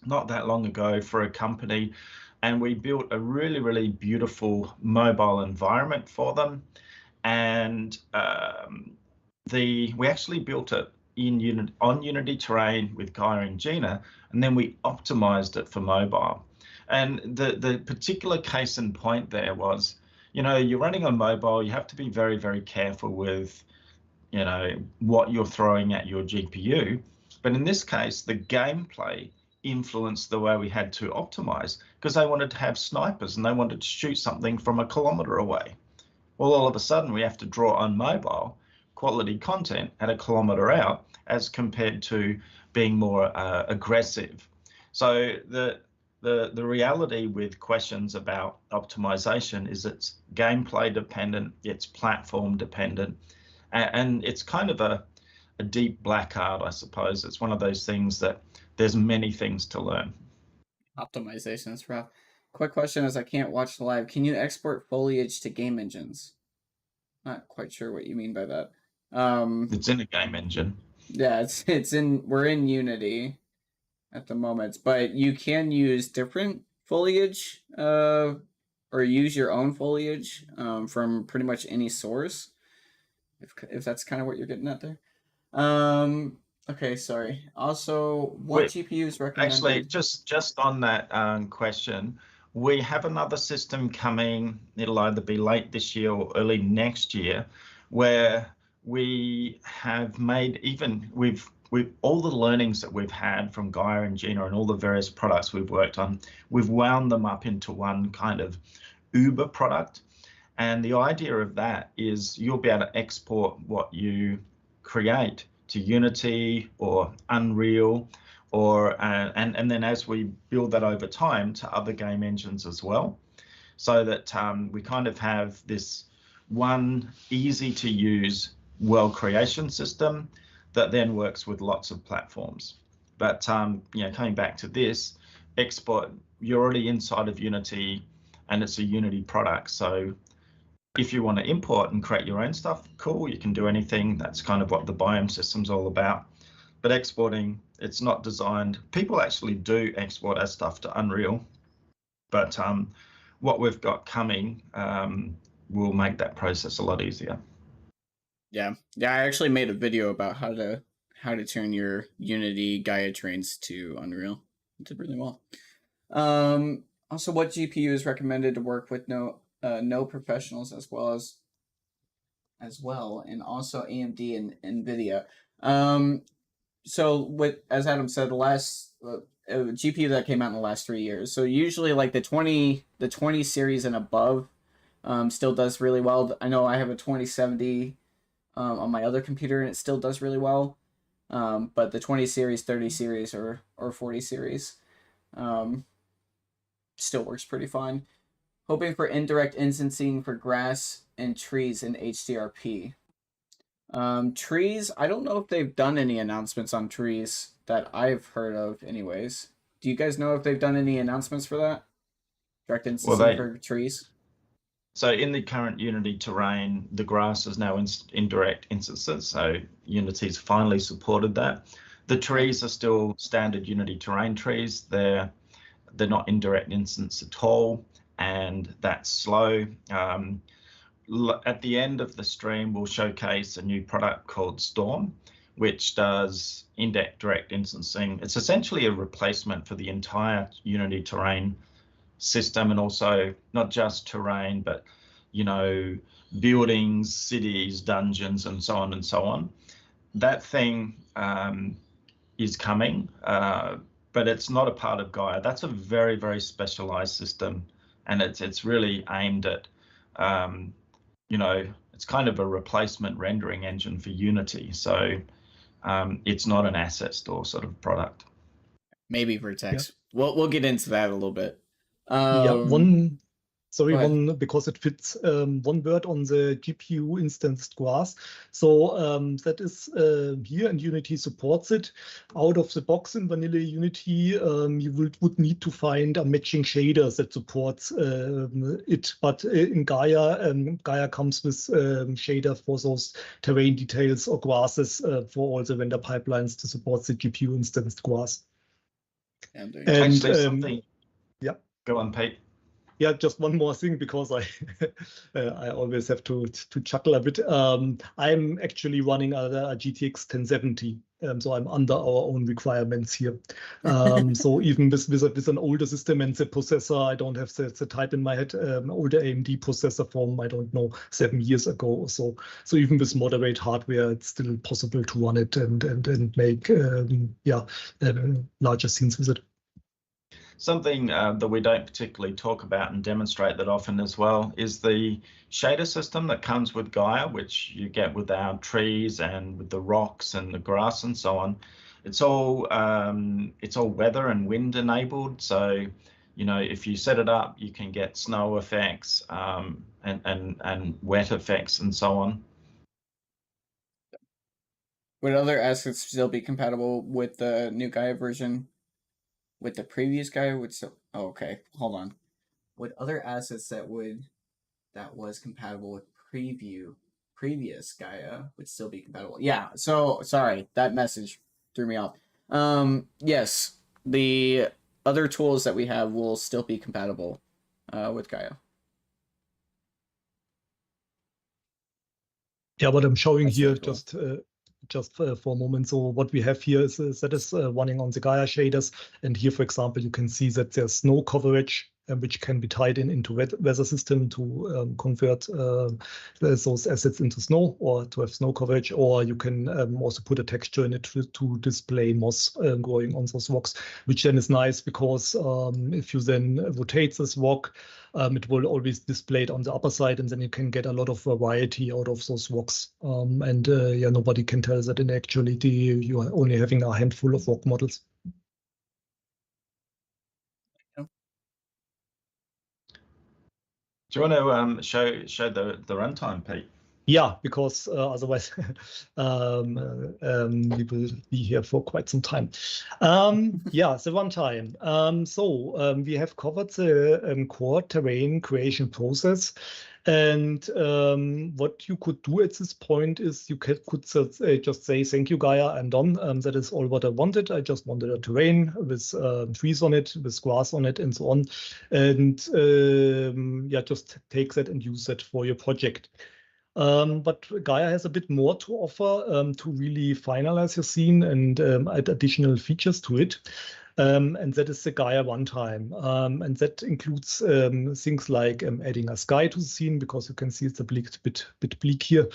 not that long ago for a company, and we built a really, really beautiful mobile environment for them. And we actually built it on Unity terrain with Gaia and Gina, and then we optimized it for mobile. And the particular case in point there was, you're running on mobile, you have to be very, very careful with, what you're throwing at your GPU. But in this case, the gameplay influenced the way we had to optimize, because they wanted to have snipers and they wanted to shoot something from a kilometer away. Well, all of a sudden we have to draw on mobile quality content at a kilometer out, as compared to being more aggressive. So the reality with questions about optimization is it's gameplay dependent, it's platform dependent, and it's kind of a deep black art, I suppose. It's one of those things that there's many things to learn. Optimization is rough. Quick question, as I can't watch the live, can you export foliage to game engines? Not quite sure what you mean by that. It's in a game engine. Yeah, we're in Unity at the moment, but you can use different foliage or use your own foliage from pretty much any source, if that's kind of what you're getting at there. Okay, sorry. Also, what GPU is recommended? Actually, just on that question, we have another system coming. It'll either be late this year or early next year, where we have made we've all the learnings that we've had from Gaia and Gina and all the various products we've worked on, we've wound them up into one kind of Uber product. And the idea of that is you'll be able to export what you create to Unity or Unreal, or and then as we build that over time to other game engines as well, so that we kind of have this one easy to use world creation system that then works with lots of platforms. But you know, coming back to this export, you're already inside of Unity and it's a Unity product, so if you want to import and create your own stuff, cool, you can do anything. That's kind of what the Biome system's all about. But exporting, it's not designed. People actually do export our stuff to Unreal, but what we've got coming will make that process a lot easier. Yeah, I actually made a video about how to turn your Unity Gaia trains to Unreal. It did really well. Also, what GPU is recommended to work with no professionals as well, and also AMD and NVIDIA. So with, as Adam said, the last GPU that came out in the last 3 years. So usually like the 20 series and above still does really well. I know I have a 2070 on my other computer and it still does really well. But the 20 series, 30 series, or 40 series still works pretty fine. Hoping for indirect instancing for grass and trees in HDRP. Trees, I don't know if they've done any announcements on trees that I've heard of anyways. Do you guys know if they've done any announcements for that? Direct instancing for trees? So in the current Unity terrain, the grass is now indirect instances. So Unity's finally supported that. The trees are still standard Unity terrain trees. They're not indirect instance at all, and that's slow. At the end of the stream, we'll showcase a new product called Storm, which does indirect instancing. It's essentially a replacement for the entire Unity terrain system, and also not just terrain, but you know, buildings, cities, dungeons, and so on and so on. That thing is coming, but it's not a part of Gaia. That's a very, very specialized system, and it's really aimed at you know, it's kind of a replacement rendering engine for Unity. So it's not an asset store sort of product. Maybe Vertex. Yeah. We'll get into that a little bit. Because it fits one word on the GPU instanced grass. So that is here, and Unity supports it. Out of the box in vanilla Unity, you would need to find a matching shaders that supports it. But in Gaia, Gaia comes with shaders for those terrain details or grasses for all the render pipelines to support the GPU instanced grass. And actually something. Yeah. Go on, Pete. Yeah, just one more thing, because I I always have to chuckle a bit. I'm actually running a GTX 1070, so I'm under our own requirements here. So even with an older system and the processor, I don't have the type in my head, older AMD processor from, I don't know, 7 years ago or so. So even with moderate hardware, it's still possible to run it and make larger scenes with it. Something that we don't particularly talk about and demonstrate that often as well is the shader system that comes with Gaia, which you get with our trees and with the rocks and the grass and so on. It's all weather and wind enabled. So, you know, if you set it up, you can get snow effects and wet effects and so on. Would other assets still be compatible with the new Gaia version? With the previous Gaia would still... Oh, okay, hold on. Would other assets that was compatible with previous Gaia would still be compatible? Yeah, so, sorry, that message threw me off. Yes, the other tools that we have will still be compatible with Gaia. Yeah, what I'm showing here, just just for a moment. So what we have here is that is running on the Gaia shaders. And here, for example, you can see that there's snow coverage, which can be tied into weather system to convert those assets into snow or to have snow coverage. Or you can also put a texture in it to display moss growing on those rocks, which then is nice because if you then rotate this rock, it will always display it on the upper side, and then you can get a lot of variety out of those rocks. Yeah, nobody can tell that in actuality you are only having a handful of rock models. Do you want to show the runtime, Pete? Yeah, because otherwise we will be here for quite some time. Yeah, the runtime. So we have covered the core terrain creation process. And what you could do at this point is you could just say, thank you, Gaia, I'm done. That is all what I wanted. I just wanted a terrain with trees on it, with grass on it, and so on. And yeah, just take that and use that for your project. But Gaia has a bit more to offer to really finalize your scene and add additional features to it. And that is the Gaia runtime. And that includes things like adding a sky to the scene, because you can see it's a bit bleak here,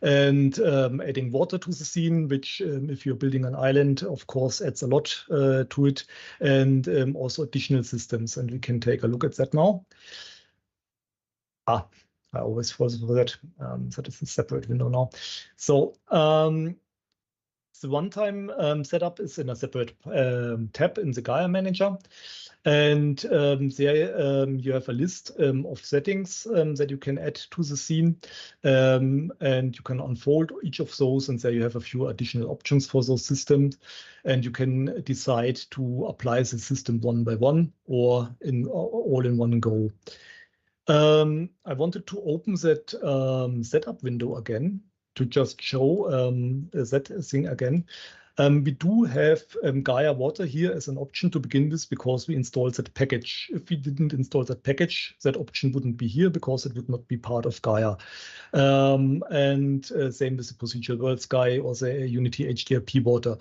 and adding water to the scene, which if you're building an island, of course, adds a lot to it, and also additional systems. And we can take a look at that now. I always fall for that. That is a separate window now. So the runtime setup is in a separate tab in the Gaia Manager. And there you have a list of settings that you can add to the scene. And you can unfold each of those, and there you have a few additional options for those systems. And you can decide to apply the system one by one or all in one go. I wanted to open that setup window again to just show that thing again. We do have Gaia Water here as an option to begin with, because we installed that package. If we didn't install that package, that option wouldn't be here because it would not be part of Gaia. And same with the Procedural World Sky or the Unity HDRP Water.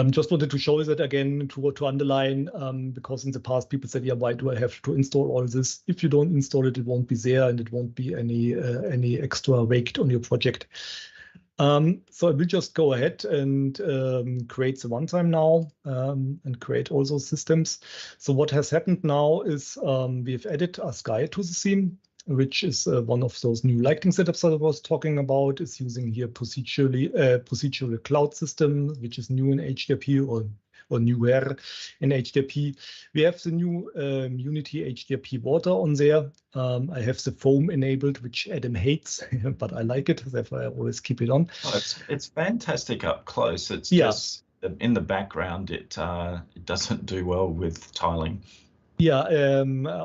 Just wanted to show that again to underline, because in the past people said, yeah, why do I have to install all this? If you don't install it, it won't be there, and it won't be any extra weight on your project. So I will just go ahead and create the runtime now and create all those systems. So what has happened now is we've added a sky to the scene, which is one of those new lighting setups that I was talking about. It's using here procedural cloud system, which is new in HDRP or newer in HDRP. We have the new Unity HDRP water on there. I have the foam enabled, which Adam hates, but I like it, therefore I always keep it on. Oh, it's fantastic up close. It's just in the background, it doesn't do well with tiling. Yeah,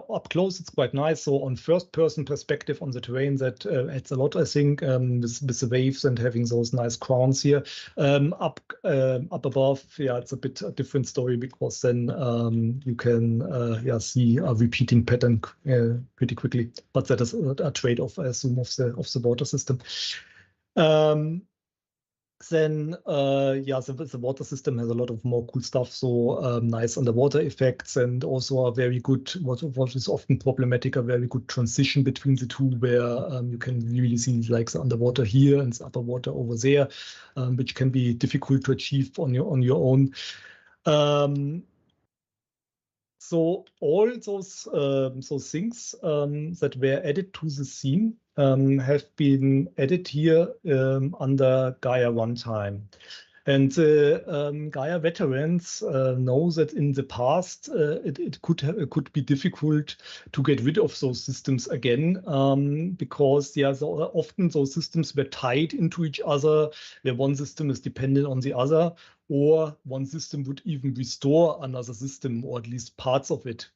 up close it's quite nice. So on first-person perspective on the terrain, that adds a lot, I think, with the waves and having those nice crowns here. Up above, yeah, it's a bit a different story, because then you can see a repeating pattern pretty quickly. But that is a trade-off, I assume, of the water system. Then the water system has a lot of more cool stuff, so nice underwater effects, and also a very good, what is often problematic, a very good transition between the two, where you can really see like the underwater here and the upper water over there, which can be difficult to achieve on your own. So all those things that were added to the scene have been added here under Gaia runtime. And Gaia veterans know that in the past it could be difficult to get rid of those systems again, because so often those systems were tied into each other, where one system is dependent on the other, or one system would even restore another system, or at least parts of it.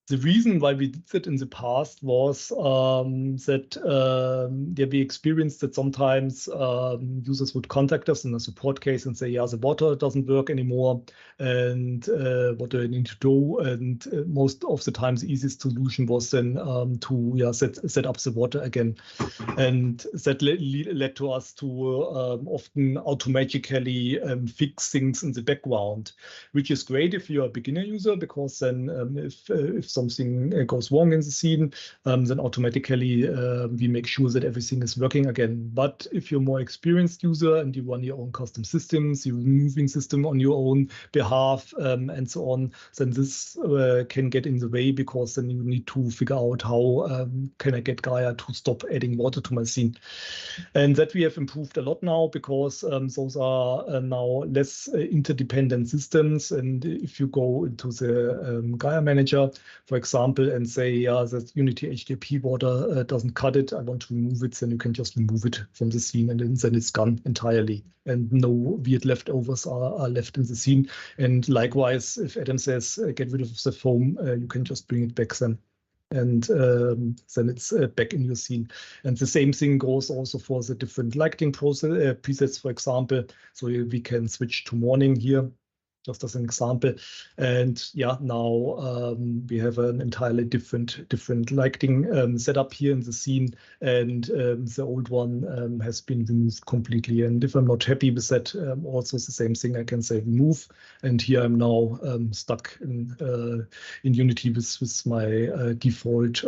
The reason why we did that in the past was that we experienced that sometimes users would contact us in a support case and say, yeah, the water doesn't work anymore, and what do I need to do? And most of the time, the easiest solution was then to set up the water again. And that led to us to often automatically fix things in the background, which is great if you're a beginner user, because then if something goes wrong in the scene, then automatically we make sure that everything is working again. But if you're a more experienced user and you run your own custom systems, you're moving system on your own behalf and so on, then this can get in the way, because then you need to figure out how can I get Gaia to stop adding water to my scene. And that we have improved a lot now, because those are now less interdependent systems. And if you go into the Gaia manager, for example, and say, yeah, that Unity HTTP water doesn't cut it, I want to remove it, then you can just remove it from the scene, and then it's gone entirely. And no weird leftovers are left in the scene. And likewise, if Adam says, get rid of the foam, you can just bring it back then. And then it's back in your scene. And the same thing goes also for the different lighting presets, for example. So we can switch to morning here, just as an example. And yeah, now we have an entirely different lighting setup here in the scene, and the old one has been removed completely. And if I'm not happy with that, also the same thing, I can say remove. And here I'm now stuck in Unity with my default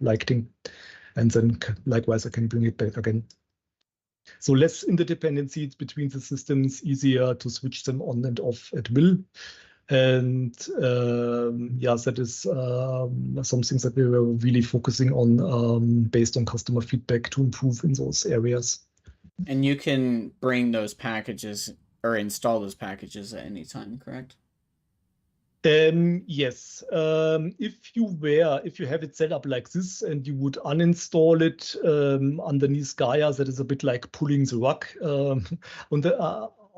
lighting. And then likewise, I can bring it back again. So less interdependencies between the systems, easier to switch them on and off at will. And yeah, that is something that we were really focusing on based on customer feedback to improve in those areas. And you can bring those packages or install those packages at any time, correct? Yes. If you have it set up like this and you would uninstall it underneath Gaia, that is a bit like pulling the rug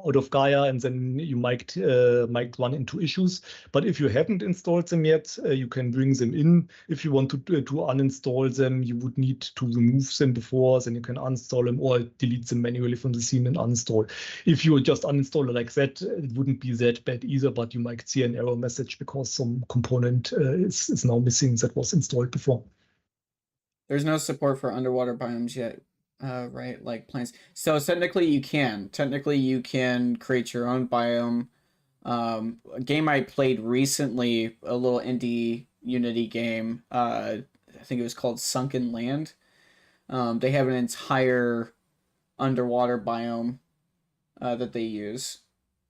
out of Gaia, and then you might run into issues. But if you haven't installed them yet, you can bring them in. If you want to uninstall them, you would need to remove them before, then you can uninstall them or delete them manually from the scene and uninstall. If you just uninstall it like that, it wouldn't be that bad either, but you might see an error message because some component is now missing that was installed before. There's no support for underwater biomes yet. Right, like plants. So technically you can create your own biome. A game I played recently, a little indie Unity game, I think it was called Sunken Land. They have an entire underwater biome that they use.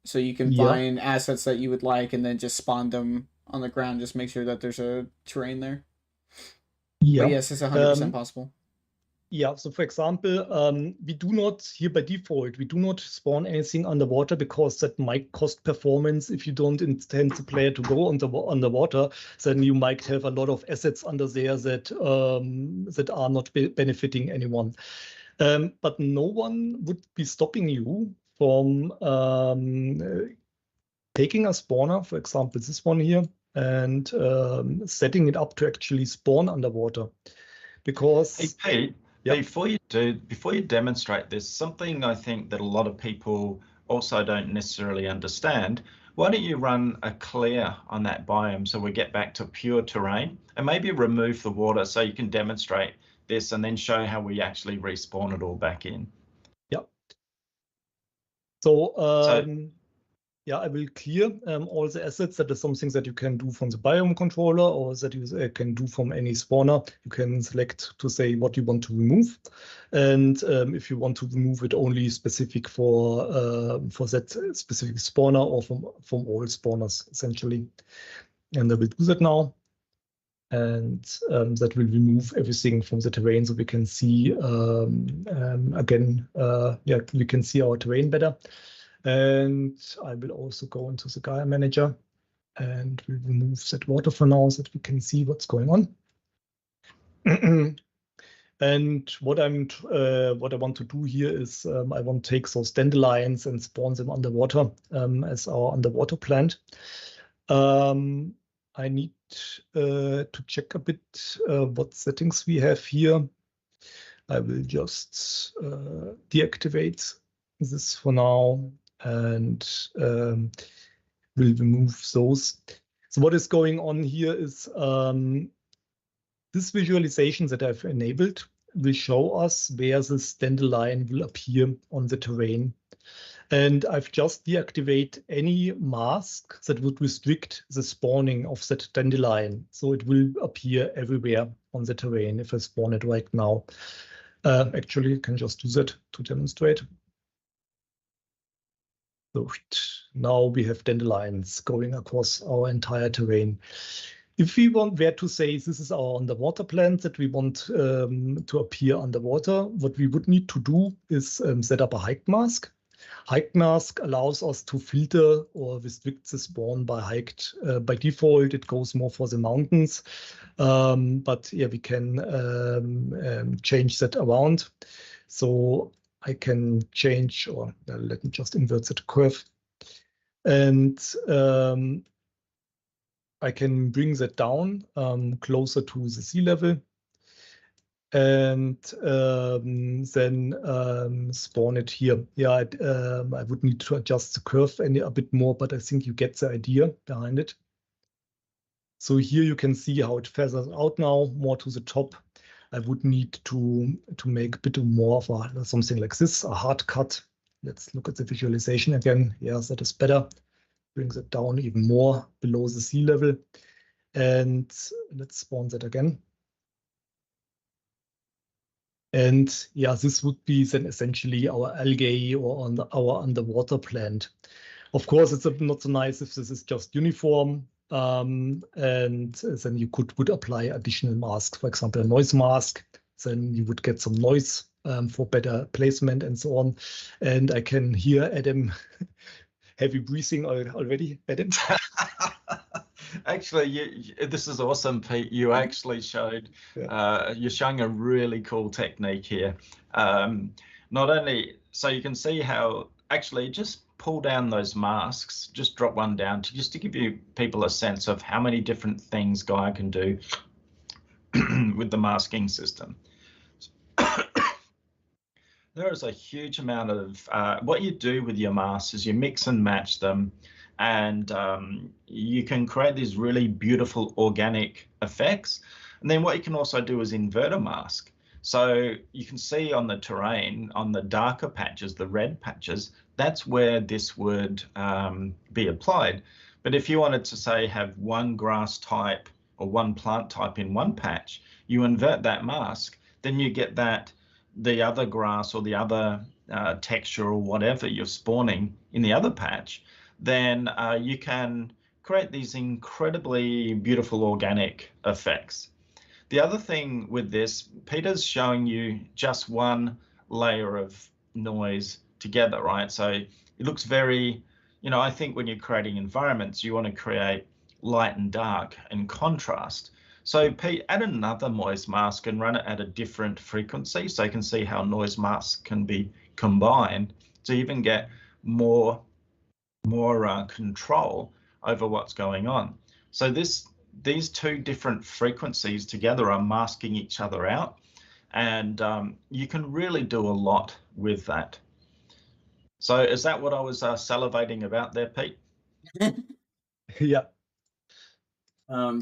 So you can find assets that you would like and then just spawn them on the ground, just make sure that there's a terrain there. Yeah. But yes, it's 100% possible. Yeah, so for example, we do not, here by default, we do not spawn anything underwater because that might cost performance. If you don't intend the player to go underwater, then you might have a lot of assets under there that are not benefiting anyone. But no one would be stopping you from taking a spawner, for example, this one here, and setting it up to actually spawn underwater. Because hey, Pete, before you demonstrate this, something I think that a lot of people also don't necessarily understand. Why don't you run a clear on that biome so we get back to pure terrain, and maybe remove the water so you can demonstrate this and then show how we actually respawn it all back in. Yeah. So yeah, I will clear all the assets. That is something that you can do from the biome controller, or that you can do from any spawner. You can select to say what you want to remove, and if you want to remove it only specific for that specific spawner, or from all spawners essentially. And I will do that now, and that will remove everything from the terrain, so we can see again. Yeah, we can see our terrain better. And I will also go into the Gaia manager and we'll remove that water for now so that we can see what's going on. And what I want to do here is I want to take those dandelions and spawn them underwater as our underwater plant. I need to check a bit what settings we have here. I will just deactivate this for now and will remove those. So what is going on here is this visualization that I've enabled will show us where this dandelion will appear on the terrain. And I've just deactivated any mask that would restrict the spawning of that dandelion. So it will appear everywhere on the terrain if I spawn it right now. Actually, I can just do that to demonstrate. So now we have dandelions going across our entire terrain. If we were to say this is our underwater plant that we want to appear underwater, what we would need to do is set up a hiked mask. Hiked mask allows us to filter or restrict the spawn by hiked. By default, it goes more for the mountains, but yeah, we can change that around. So I can change, or let me just invert that curve, and I can bring that down closer to the sea level, and then spawn it here. Yeah, I would need to adjust the curve a bit more, but I think you get the idea behind it. So here you can see how it feathers out now, more to the top. I would need to make a bit more of something like this, a hard cut. Let's look at the visualization again. Yes, that is better. Brings it down even more below the sea level. And let's spawn that again. And yeah, this would be then essentially our algae or our underwater plant. Of course, it's not so nice if this is just uniform. And then you would apply additional masks, for example, a noise mask. Then you would get some noise for better placement and so on. And I can hear Adam heavy breathing already, Adam. Actually, this is awesome, Pete. You actually showed, you're showing a really cool technique here. Not only, so you can see how, actually just pull down those masks, just drop one down just to give you people a sense of how many different things Gaia can do with the masking system. There is a huge amount of, what you do with your masks is you mix and match them, and you can create these really beautiful organic effects. And then what you can also do is invert a mask. So you can see on the terrain, on the darker patches, the red patches, that's where this would be applied. But if you wanted to, say, have one grass type or one plant type in one patch, you invert that mask, then you get that the other grass or the other texture or whatever you're spawning in the other patch, then you can create these incredibly beautiful organic effects. The other thing with this, Peter's showing you just one layer of noise together, right? So it looks very, I think when you're creating environments, you want to create light and dark and contrast. So Pete, add another noise mask and run it at a different frequency so you can see how noise masks can be combined to even get more control over what's going on. So these two different frequencies together are masking each other out, and you can really do a lot with that. So is that what I was salivating about there, Pete? Yeah.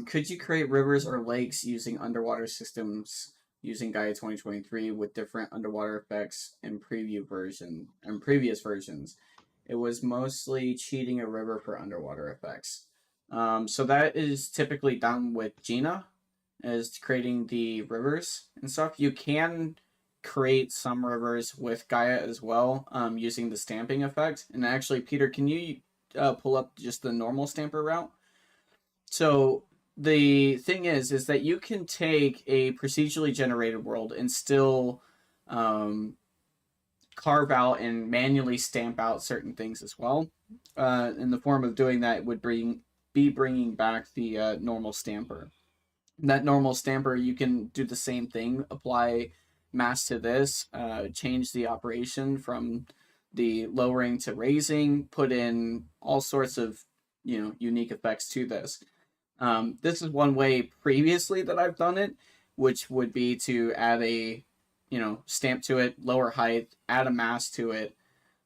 Could you create rivers or lakes using underwater systems using Gaia 2023 with different underwater effects in previous versions? It was mostly cheating a river for underwater effects. So that is typically done with Gina, is creating the rivers and stuff. You can create some rivers with Gaia as well, using the stamping effect. And actually, Peter, can you pull up just the normal stamper route? So the thing is that you can take a procedurally generated world and still carve out and manually stamp out certain things as well. In the form of doing that would be bringing back the normal stamper. That normal stamper, you can do the same thing, apply mass to this, change the operation from the lowering to raising, put in all sorts of unique effects to this. This is one way previously that I've done it, which would be to add a, stamp to it, lower height, add a mask to it,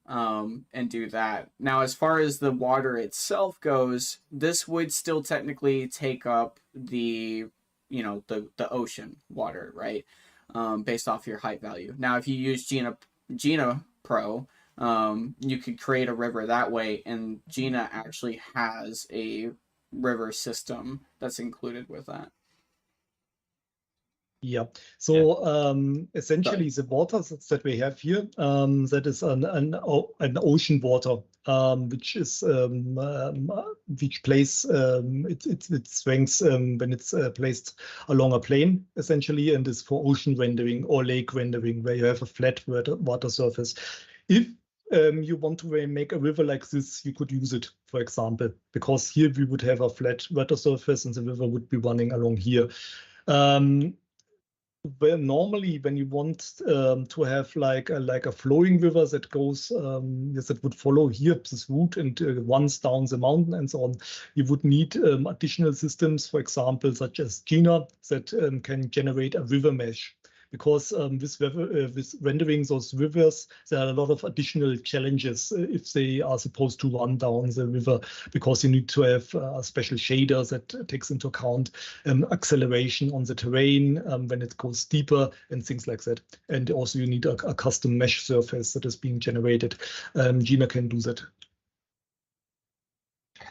and do that. Now, as far as the water itself goes, this would still technically take up the ocean water, right? Based off your height value. Now, if you use Gina Pro, you could create a river that way, and Gina actually has a river system that's included with that. Yeah. So essentially, the water that we have here, that is an ocean water, which plays its strengths when it's placed along a plane, essentially, and is for ocean rendering or lake rendering, where you have a flat water surface. If you want to make a river like this, you could use it, for example, because here we would have a flat water surface and the river would be running along here. Well, normally, when you want to have like a flowing river that goes, yes, that would follow here this route and runs down the mountain and so on, you would need additional systems, for example, such as Gina, that can generate a river mesh. Because with rendering those rivers, there are a lot of additional challenges if they are supposed to run down the river, because you need to have a special shader that takes into account acceleration on the terrain when it goes steeper and things like that. And also you need a custom mesh surface that is being generated. Gina can do that.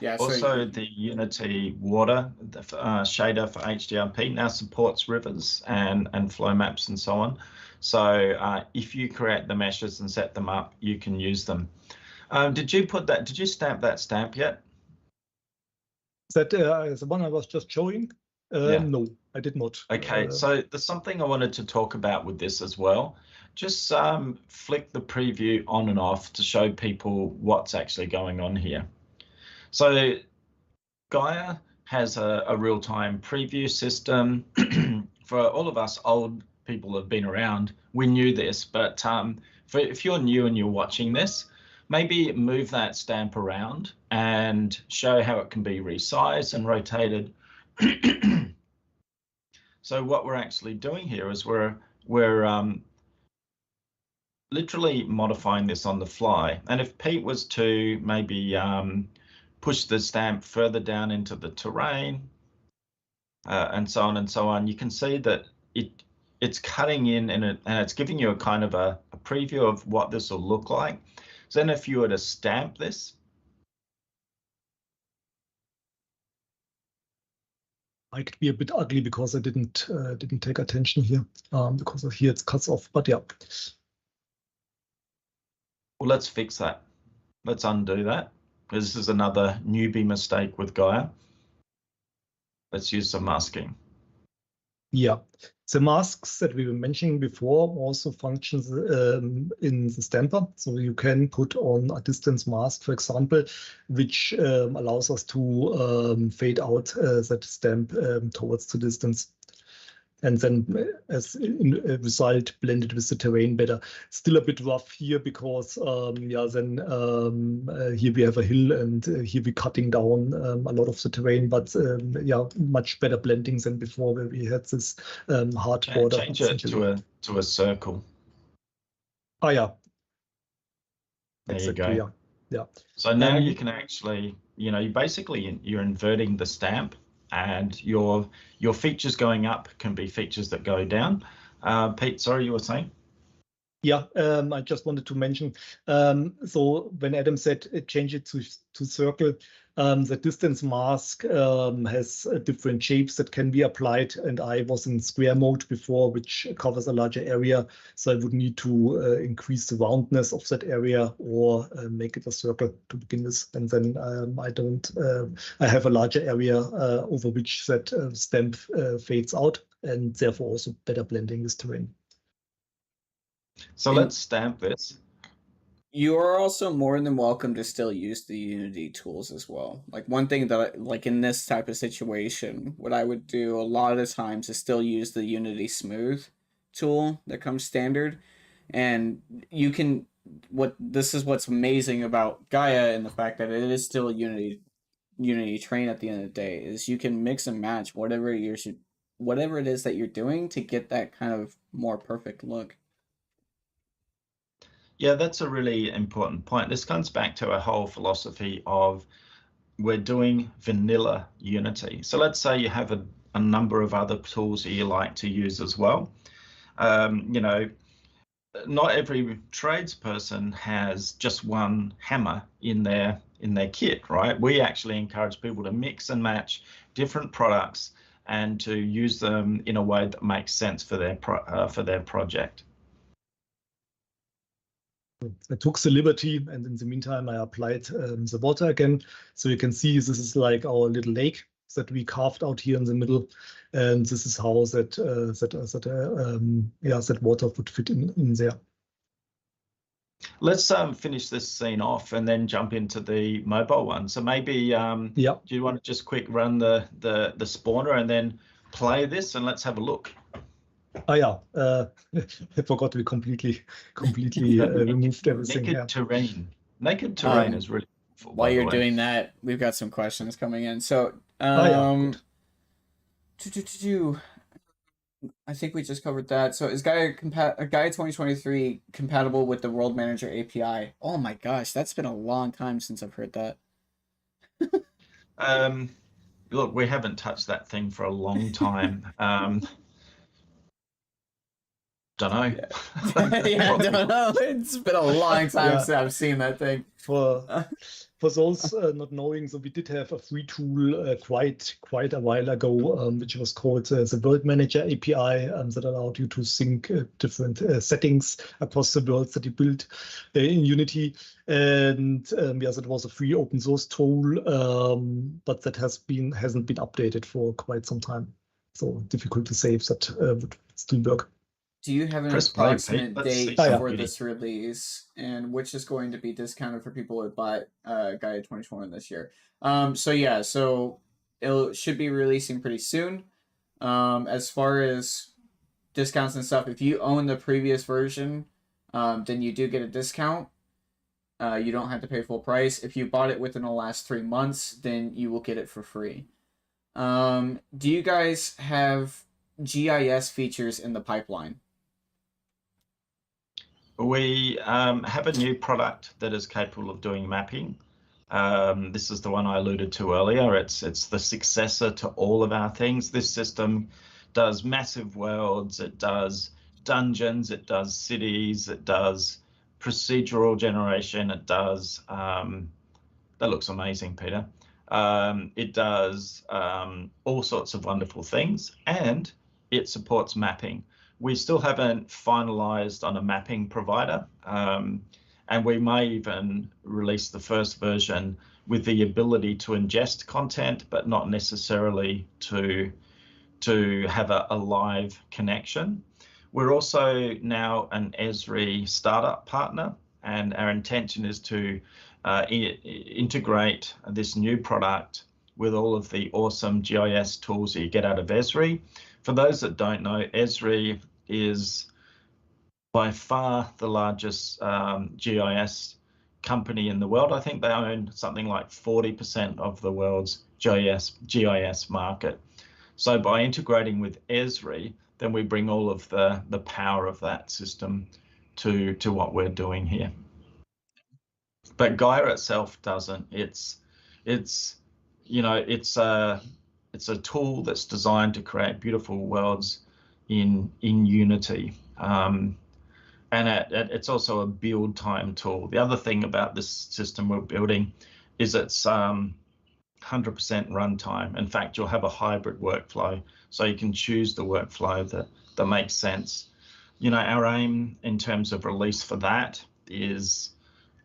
Yeah, also, the Unity water shader for HDRP now supports rivers and flow maps and so on. So if you create the meshes and set them up, you can use them. Did you stamp that stamp yet? That the one I was just showing? Yeah. No, I did not. Okay, so there's something I wanted to talk about with this as well. Just flick the preview on and off to show people what's actually going on here. So Gaia has a real-time preview system. For all of us old people who have been around, we knew this, but if you're new and you're watching this, maybe move that stamp around and show how it can be resized and rotated. So what we're actually doing here is we're literally modifying this on the fly. And if Pete was to maybe push the stamp further down into the terrain and so on, you can see that it's cutting in and it's giving you a kind of a preview of what this will look like. So then if you were to stamp this, I could be a bit ugly because I didn't take attention here because of here it's cuts off, but yeah. Well, let's fix that. Let's undo that, because this is another newbie mistake with Gaia. Let's use some masking. Yeah, the masks that we were mentioning before also functions in the stamper. So you can put on a distance mask, for example, which allows us to fade out that stamp towards the distance. And then as a result, blend it with the terrain better. Still a bit rough here because yeah, then here we have a hill and here we're cutting down a lot of the terrain, but yeah, much better blending than before where we had this hard border. Change it to a circle. Oh yeah. There exactly, you go. Yeah. So now you can actually, you're inverting the stamp, and your features going up can be features that go down. Pete, sorry, you were saying? Yeah, I just wanted to mention, so when Adam said change it to circle, the distance mask has different shapes that can be applied, and I was in square mode before, which covers a larger area, so I would need to increase the roundness of that area or make it a circle to begin with, and then I have a larger area over which that stamp fades out, and therefore also better blending this terrain. So let's stamp this. You are also more than welcome to still use the Unity tools as well. Like one thing that, like in this type of situation, what I would do a lot of the times is still use the Unity Smooth tool that comes standard. And you can, this is what's amazing about Gaia and the fact that it is still a Unity Unity train at the end of the day is you can mix and match whatever it is that you're doing to get that kind of more perfect look. Yeah, that's a really important point. This comes back to a whole philosophy of we're doing vanilla Unity. So let's say you have a number of other tools that you like to use as well. You know, not every tradesperson has just one hammer in their kit, right? We actually encourage people to mix and match different products and to use them in a way that makes sense for their project. I took the liberty, and in the meantime, I applied the water again. So you can see this is like our little lake that we carved out here in the middle, and this is how that water would fit in there. Let's finish this scene off and then jump into the mobile one. So maybe do you want to just quick run the spawner and then play this, and let's have a look. Oh yeah, I forgot we completely removed everything. Naked terrain is really beautiful. While you're doing that, we've got some questions coming in. So I think we just covered that. So is Gaia 2023 compatible with the World Manager API? Oh my gosh, that's been a long time since I've heard that. Look, we haven't touched that thing for a long time. Don't know. Yeah, I don't know. It's been a long time since I've seen that thing. For those not knowing, so we did have a free tool quite a while ago, which was called the World Manager API, that allowed you to sync different settings across the worlds that you built in Unity. And yes, it was a free open source tool, but that hasn't been updated for quite some time. So difficult to say if that would still work. Do you have an approximate date for this release, and which is going to be discounted for people who bought Gaia 2021 this year? So it should be releasing pretty soon. As far as discounts and stuff, if you own the previous version, then you do get a discount. You don't have to pay full price. If you bought it within the last 3 months, then you will get it for free. Do you guys have GIS features in the pipeline? We have a new product that is capable of doing mapping. This is the one I alluded to earlier. It's the successor to all of our things. This system does massive worlds, it does dungeons, it does cities, it does procedural generation, it does, that looks amazing, Peter. It does all sorts of wonderful things, and it supports mapping. We still haven't finalized on a mapping provider, and we may even release the first version with the ability to ingest content, but not necessarily to have a live connection. We're also now an Esri startup partner, and our intention is to integrate this new product with all of the awesome GIS tools that you get out of Esri. For those that don't know, Esri is by far the largest GIS company in the world. I think they own something like 40% of the world's GIS market. So by integrating with Esri, then we bring all of the power of that system to what we're doing here. But Gaia itself doesn't. It's a tool that's designed to create beautiful worlds in Unity, and it's also a build time tool. The other thing about this system we're building is it's 100% runtime. In fact, you'll have a hybrid workflow, so you can choose the workflow that makes sense. Our aim in terms of release for that is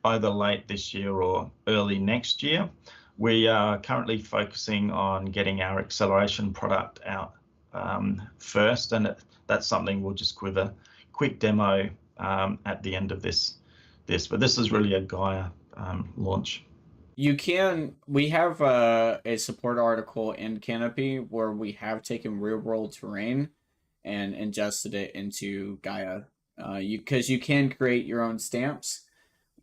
either late this year or early next year. We are currently focusing on getting our acceleration product out first, and that's something we'll just with a quick demo at the end of this. But this is really a Gaia launch. We have a support article in Canopy where we have taken real world terrain and ingested it into Gaia, because you can create your own stamps.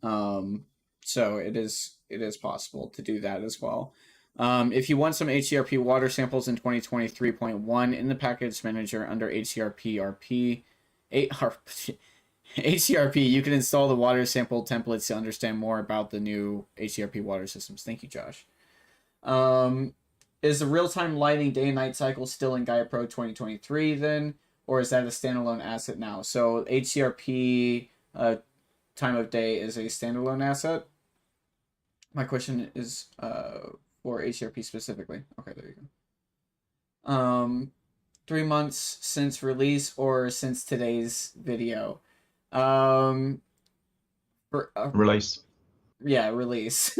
So it is possible to do that as well. If you want some HCRP water samples in 2023.1 in the package manager under HCRP RP, HCRP, you can install the water sample templates to understand more about the new HCRP water systems. Thank you, Josh. Is the real-time lighting day and night cycle still in Gaia Pro 2023 then, or is that a standalone asset now? So HCRP time of day is a standalone asset. My question is for HCRP specifically. Okay, there you go. 3 months since release or since today's video? Release. Yeah, release.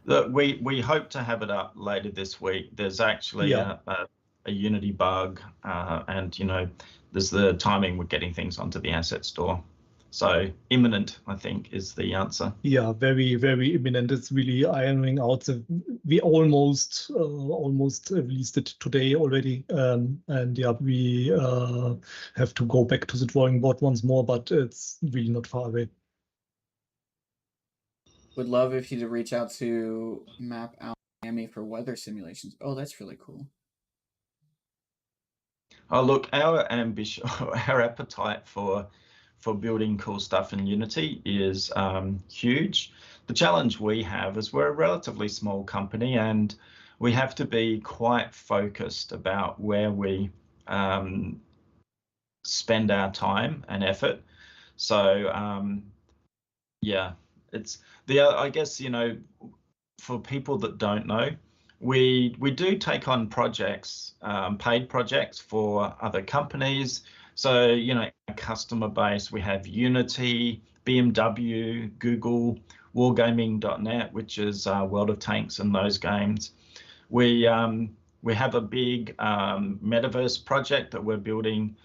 Look, we hope to have it up later this week. There's actually a Unity bug, and there's the timing with getting things onto the asset store. So imminent, I think, is the answer. Yeah, very, very imminent. It's really ironing out. We almost released it today already, and yeah, we have to go back to the drawing board once more, but it's really not far away. Would love if you to reach out to map out Miami for weather simulations. Oh, that's really cool. Oh, look, our ambition, our appetite for building cool stuff in Unity is huge. The challenge we have is we're a relatively small company, and we have to be quite focused about where we spend our time and effort. So yeah, it's I guess for people that don't know, we do take on projects, paid projects for other companies. So, our customer base, we have Unity, BMW, Google, Wargaming.net, which is World of Tanks and those games. We have a big metaverse project that we're building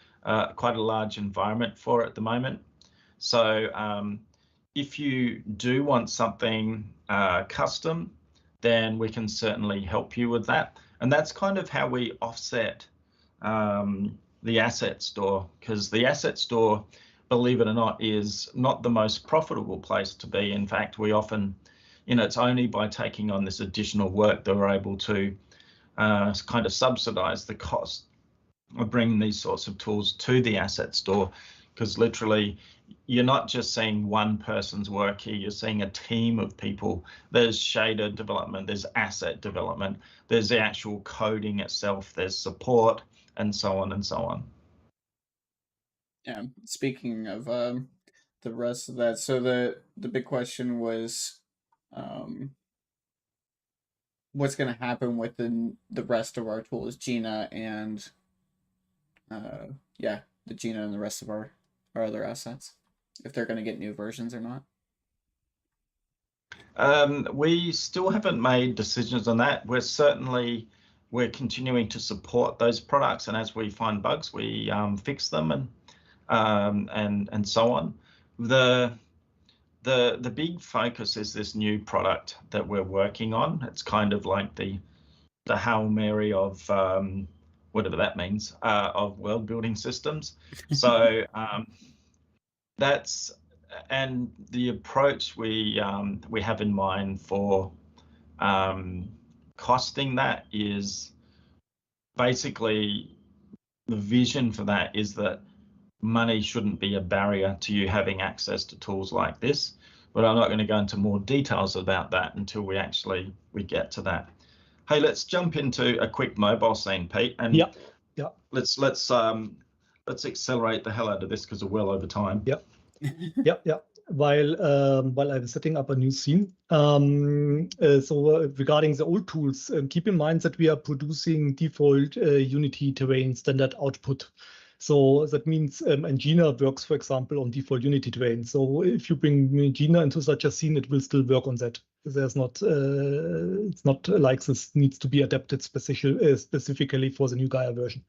quite a large environment for at the moment. So if you do want something custom, then we can certainly help you with that. And that's kind of how we offset the asset store, because the asset store, believe it or not, is not the most profitable place to be. In fact, we often, it's only by taking on this additional work that we're able to kind of subsidize the cost of bringing these sorts of tools to the asset store, because literally you're not just seeing one person's work here, you're seeing a team of people. There's shader development, there's asset development, there's the actual coding itself, there's support, and so on and so on. Yeah, speaking of the rest of that, so the big question was what's going to happen with the rest of our tools, Gina and the Gina and the rest of our other assets, if they're going to get new versions or not. We still haven't made decisions on that. We're continuing to support those products, and as we find bugs, we fix them and so on. The big focus is this new product that we're working on. It's kind of like the Hail Mary of whatever that means, of world building systems. So and the approach we have in mind for costing that is basically, the vision for that is that money shouldn't be a barrier to you having access to tools like this. But I'm not going to go into more details about that until we get to that. Hey, let's jump into a quick mobile scene, Pete, and let's accelerate the hell out of this because we're well over time. Yeah. While I was setting up a new scene, so regarding the old tools, keep in mind that we are producing default Unity terrain standard output. So that means, and Gina works, for example, on default Unity terrain. So if you bring Gina into such a scene, it will still work on that. There's not, it's not like this needs to be adapted specifically for the new Gaia version.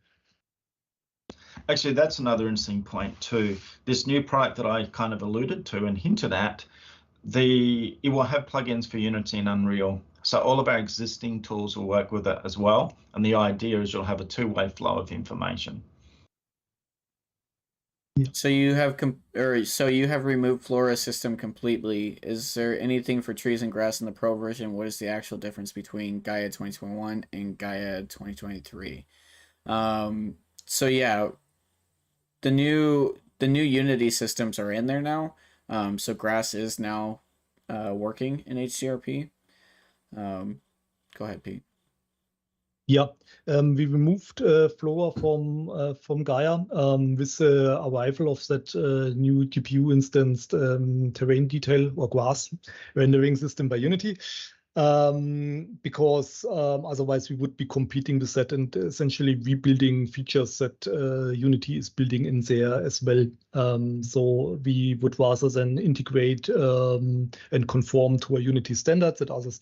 Actually, that's another interesting point too. This new product that I kind of alluded to and hinted at, it will have plugins for Unity and Unreal. So all of our existing tools will work with it as well. And the idea is you'll have a two-way flow of information. Yeah. So you have so you have removed Flora system completely. Is there anything for trees and grass in the Pro version? What is the actual difference between Gaia 2021 and Gaia 2023? So yeah, the new Unity systems are in there now. So grass is now working in HDRP. Go ahead, Pete. Yeah, we removed Flora from Gaia with the arrival of that new GPU instanced terrain detail or grass rendering system by Unity. Because otherwise we would be competing with that and essentially rebuilding features that Unity is building in there as well. So we would rather than integrate and conform to a Unity standard that other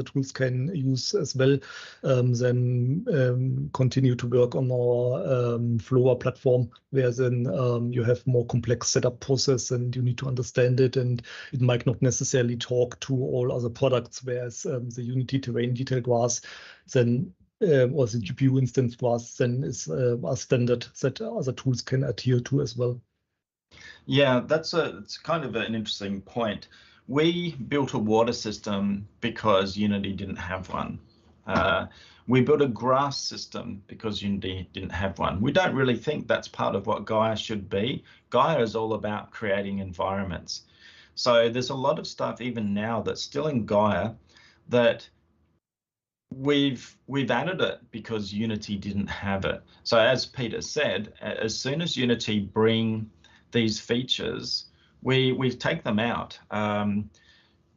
tools can use as well, then continue to work on our Flora platform, where then you have more complex setup process and you need to understand it, and it might not necessarily talk to all other products, whereas the Unity terrain detail grass then or the GPU instance grass then is a standard that other tools can adhere to as well. Yeah, it's kind of an interesting point. We built a water system because Unity didn't have one. We built a grass system because Unity didn't have one. We don't really think that's part of what Gaia should be. Gaia is all about creating environments. So there's a lot of stuff even now that's still in Gaia that we've added it because Unity didn't have it. So as Peter said, as soon as Unity bring these features, we take them out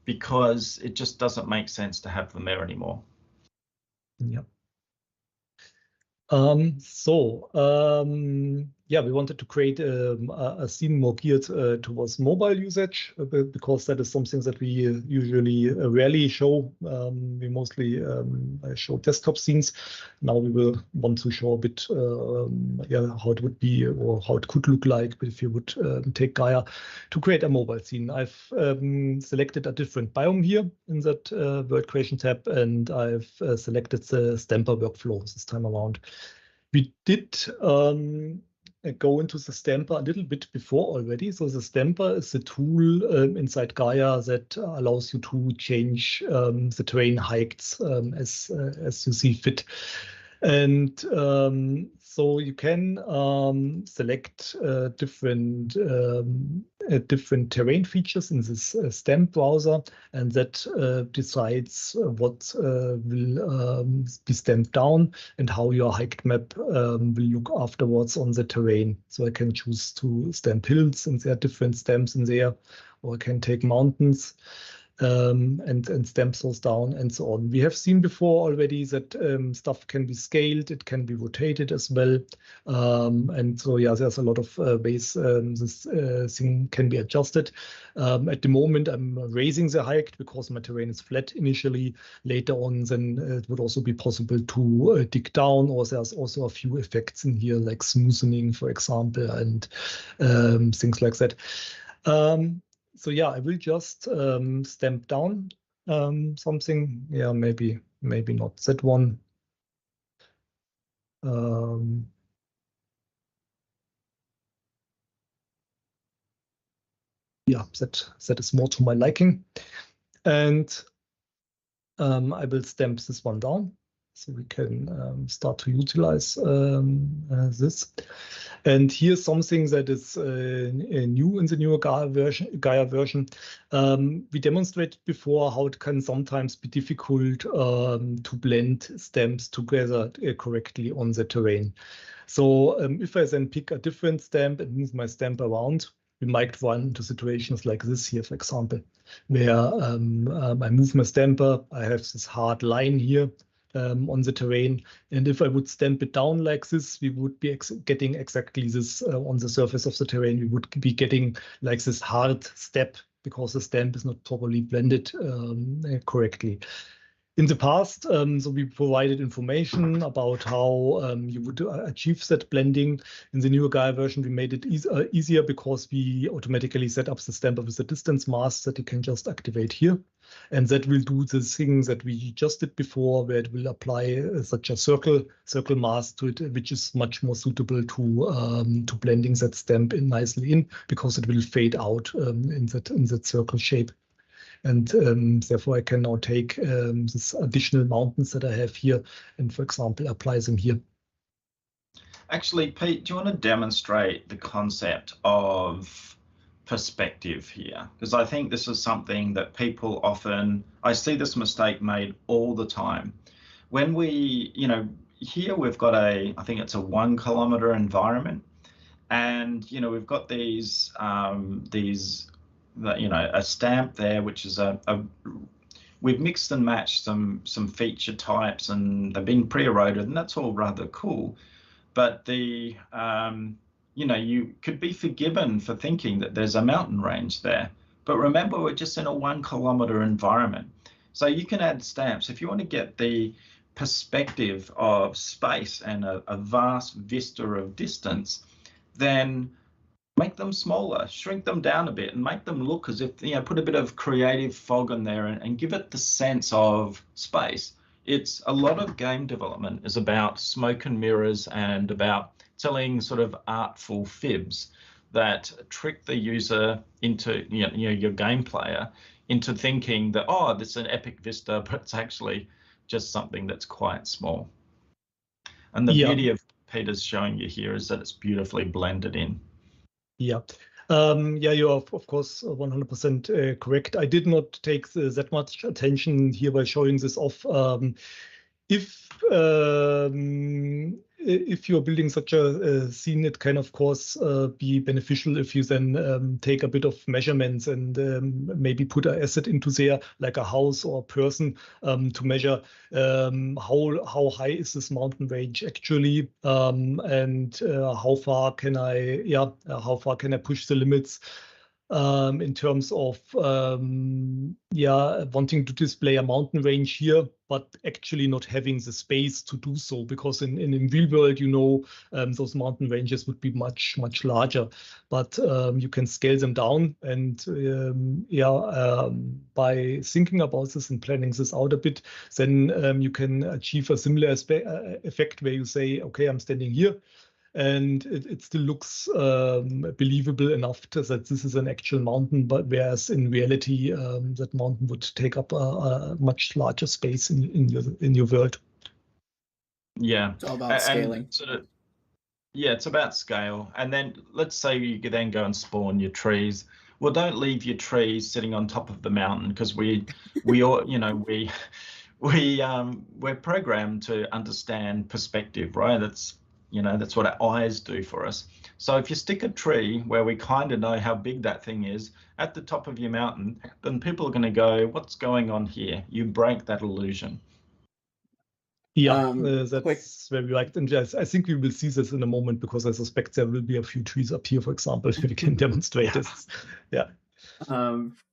because it just doesn't make sense to have them there anymore. Yeah. Yeah, we wanted to create a scene more geared towards mobile usage because that is something that we usually rarely show. We mostly show desktop scenes. Now we will want to show a bit how it would be or how it could look like if you would take Gaia to create a mobile scene. I've selected a different biome here in that world creation tab, and I've selected the Stamper workflow this time around. We did go into the Stamper a little bit before already. So the Stamper is the tool inside Gaia that allows you to change the terrain heights as you see fit. And so you can select different terrain features in this stamp browser, and that decides what will be stamped down and how your hiked map will look afterwards on the terrain. So I can choose to stamp hills, and there are different stamps in there, or I can take mountains and stamp those down and so on. We have seen before already that stuff can be scaled, it can be rotated as well. And so, yeah, there's a lot of ways this thing can be adjusted. At the moment, I'm raising the height because my terrain is flat initially. Later on, then it would also be possible to dig down, or there's also a few effects in here, like smoothing, for example, and things like that. So yeah, I will just stamp down something. Yeah, maybe not that one. Yeah, that is more to my liking. And I will stamp this one down so we can start to utilize this. And here's something that is new in the newer Gaia version. We demonstrated before how it can sometimes be difficult to blend stamps together correctly on the terrain. So if I then pick a different stamp and move my stamp around, we might run into situations like this here, for example, where I move my stamper, I have this hard line here on the terrain. And if I would stamp it down like this, we would be getting exactly this on the surface of the terrain. We would be getting like this hard step because the stamp is not properly blended correctly. In the past, so we provided information about how you would achieve that blending. In the newer Gaia version, we made it easier because we automatically set up the stamper with a distance mask that you can just activate here. And that will do the thing that we just did before, where it will apply such a circle mask to it, which is much more suitable to blending that stamp in nicely in, because it will fade out in that circle shape. And therefore, I can now take these additional mountains that I have here and, for example, apply them here. Actually, Pete, do you want to demonstrate the concept of perspective here? Because I think this is something that people often, I see this mistake made all the time. When we, here we've got I think it's a 1 kilometer environment. And, we've got these a stamp there, which is we've mixed and matched some feature types, and they've been pre-eroded, and that's all rather cool. But you could be forgiven for thinking that there's a mountain range there. But remember, we're just in a 1 kilometer environment. So you can add stamps. If you want to get the perspective of space and a vast vista of distance, then make them smaller, shrink them down a bit, and make them look as if, put a bit of creative fog in there and give it the sense of space. It's a lot of game development is about smoke and mirrors and about telling sort of artful fibs that trick the user into, your game player into thinking that, oh, this is an epic vista, but it's actually just something that's quite small. And the beauty of Peter's showing you here is that it's beautifully blended in. Yeah. You are, of course, 100% correct. I did not take that much attention here by showing this off. If you're building such a scene, it can, of course, be beneficial if you then take a bit of measurements and maybe put an asset into there, like a house or a person, to measure how high is this mountain range actually, and how far can I push the limits. In terms of wanting to display a mountain range here, but actually not having the space to do so, because in real world, those mountain ranges would be much larger, but you can scale them down. And by thinking about this and planning this out a bit, then you can achieve a similar effect where you say, okay, I'm standing here, and it still looks believable enough that this is an actual mountain, but whereas in reality, that mountain would take up a much larger space in your world. Yeah, it's all about scaling. It's about scale. And then let's say you could then go and spawn your trees. Well, don't leave your trees sitting on top of the mountain, because we all, we're programmed to understand perspective, right? That's what our eyes do for us. So if you stick a tree where we kind of know how big that thing is at the top of your mountain, then people are going to go, what's going on here? You break that illusion. Yeah, that's very right. And yes, I think we will see this in a moment, because I suspect there will be a few trees up here, for example, if we can demonstrate this. Yeah.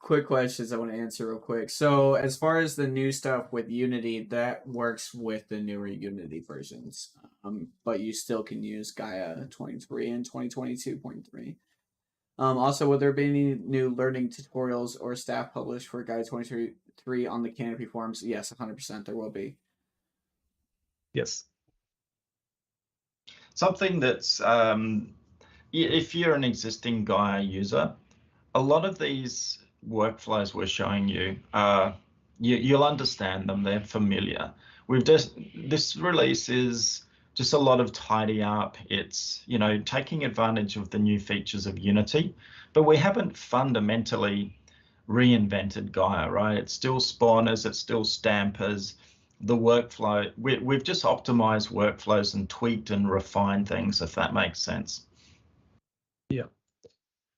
Quick questions I want to answer real quick. So as far as the new stuff with Unity, that works with the newer Unity versions, but you still can use Gaia 23 and 2022.3. Also, will there be any new learning tutorials or staff published for Gaia 23 on the Canopy forums? Yes, 100% there will be. Yes. Something that's, if you're an existing Gaia user, a lot of these workflows we're showing you, you'll understand them. They're familiar. This release is just a lot of tidy up. It's, taking advantage of the new features of Unity, but we haven't fundamentally reinvented Gaia, right? It's still spawners, it's still stampers. The workflow, we've just optimized workflows and tweaked and refined things, if that makes sense. Yeah.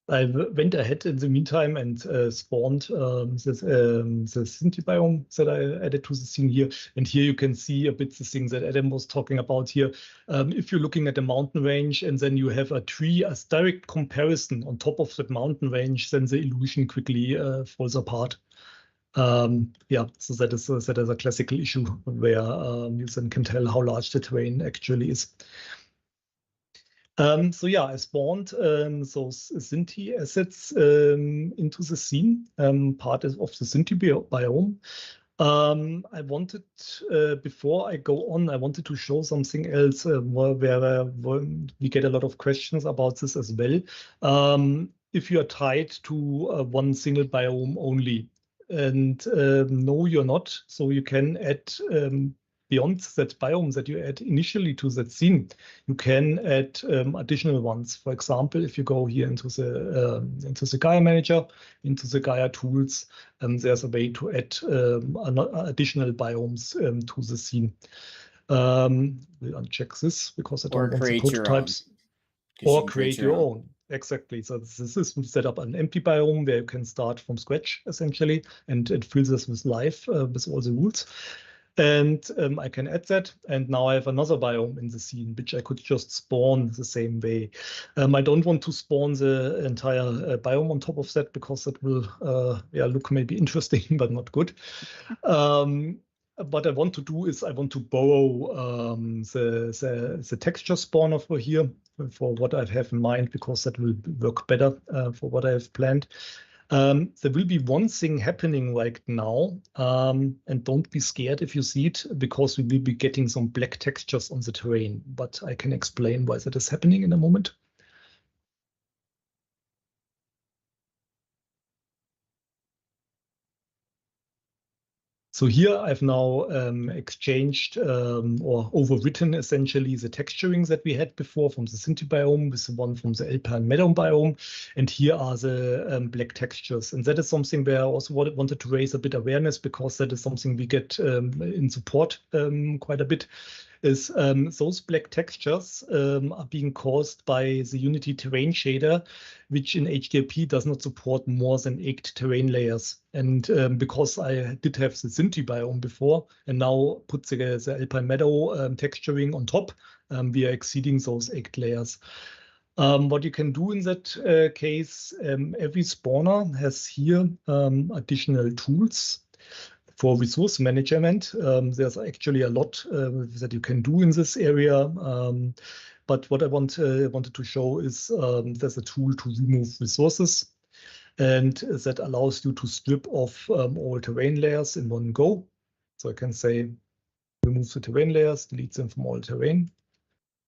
I went ahead in the meantime and spawned the Sinti biome that I added to the scene here. And here you can see a bit the thing that Adam was talking about here. If you're looking at a mountain range and then you have a tree as direct comparison on top of that mountain range, then the illusion quickly falls apart. Yeah, so that is a classical issue where you then can tell how large the terrain actually is. So yeah, I spawned those Sinti assets into the scene, part of the Sinti biome. I wanted, before I go on, I wanted to show something else where we get a lot of questions about this as well. If you are tied to one single biome only, and no, you're not. So you can add beyond that biome that you add initially to that scene, you can add additional ones. For example, if you go here into the Gaia manager, into the Gaia tools, there's a way to add additional biomes to the scene. We'll uncheck this because I don't want the prototypes. Or create your own. Exactly. So this is to set up an empty biome where you can start from scratch essentially, and it fills this with life with all the rules. And I can add that, and now I have another biome in the scene, which I could just spawn the same way. I don't want to spawn the entire biome on top of that because that will look maybe interesting, but not good. What I want to do is I want to borrow the texture spawn over here for what I have in mind, because that will work better for what I have planned. There will be one thing happening right now, and don't be scared if you see it, because we will be getting some black textures on the terrain, but I can explain why that is happening in a moment. So here I've now exchanged or overwritten essentially the texturing that we had before from the Sinti biome with the one from the Alpine Meadow biome. And here are the black textures. And that is something where I also wanted to raise a bit awareness, because that is something we get in support quite a bit. Is those black textures are being caused by the Unity terrain shader, which in HDLP does not support more than 8 terrain layers. And because I did have the Sinti biome before and now put the Alpine Meadow texturing on top, we are exceeding those 8 layers. What you can do in that case, every spawner has here additional tools for resource management. There's actually a lot that you can do in this area. But what I wanted to show is there's a tool to remove resources, and that allows you to strip off all terrain layers in one go. So I can say remove the terrain layers, delete them from all terrain,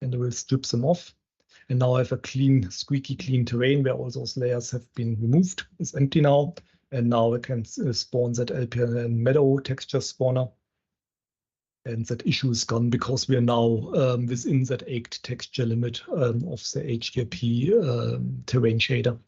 and I will strip them off. And now I have a clean, squeaky clean terrain where all those layers have been removed. It's empty now. And now I can spawn that Alpine Meadow texture spawner. And that issue is gone because we are now within that 8 texture limit of the HDLP terrain shader.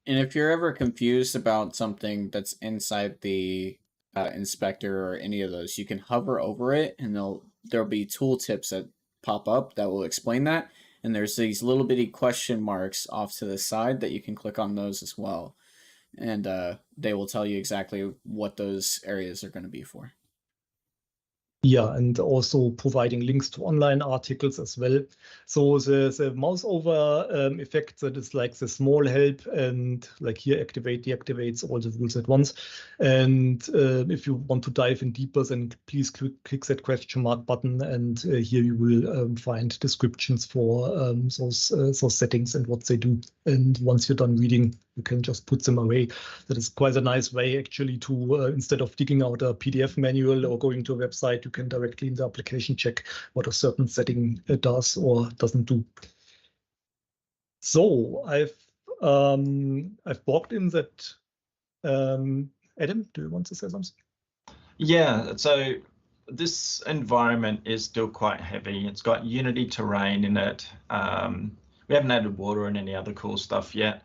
And if you're ever confused about something that's inside the inspector or any of those, you can hover over it, and there'll be tooltips that pop up that will explain that. And there's these little bitty question marks off to the side that you can click on those as well. And they will tell you exactly what those areas are going to be for. Yeah, and also providing links to online articles as well. So the mouse over effect, that is like the small help, and like here activate deactivates all the rules at once. And if you want to dive in deeper, then please click that question mark button, and here you will find descriptions for those settings and what they do. And once you're done reading, you can just put them away. That is quite a nice way actually to, instead of digging out a PDF manual or going to a website, you can directly in the application check what a certain setting does or doesn't do. So I've walked in that. Adam, do you want to say something? Yeah, so this environment is still quite heavy. It's got Unity terrain in it. We haven't added water and any other cool stuff yet.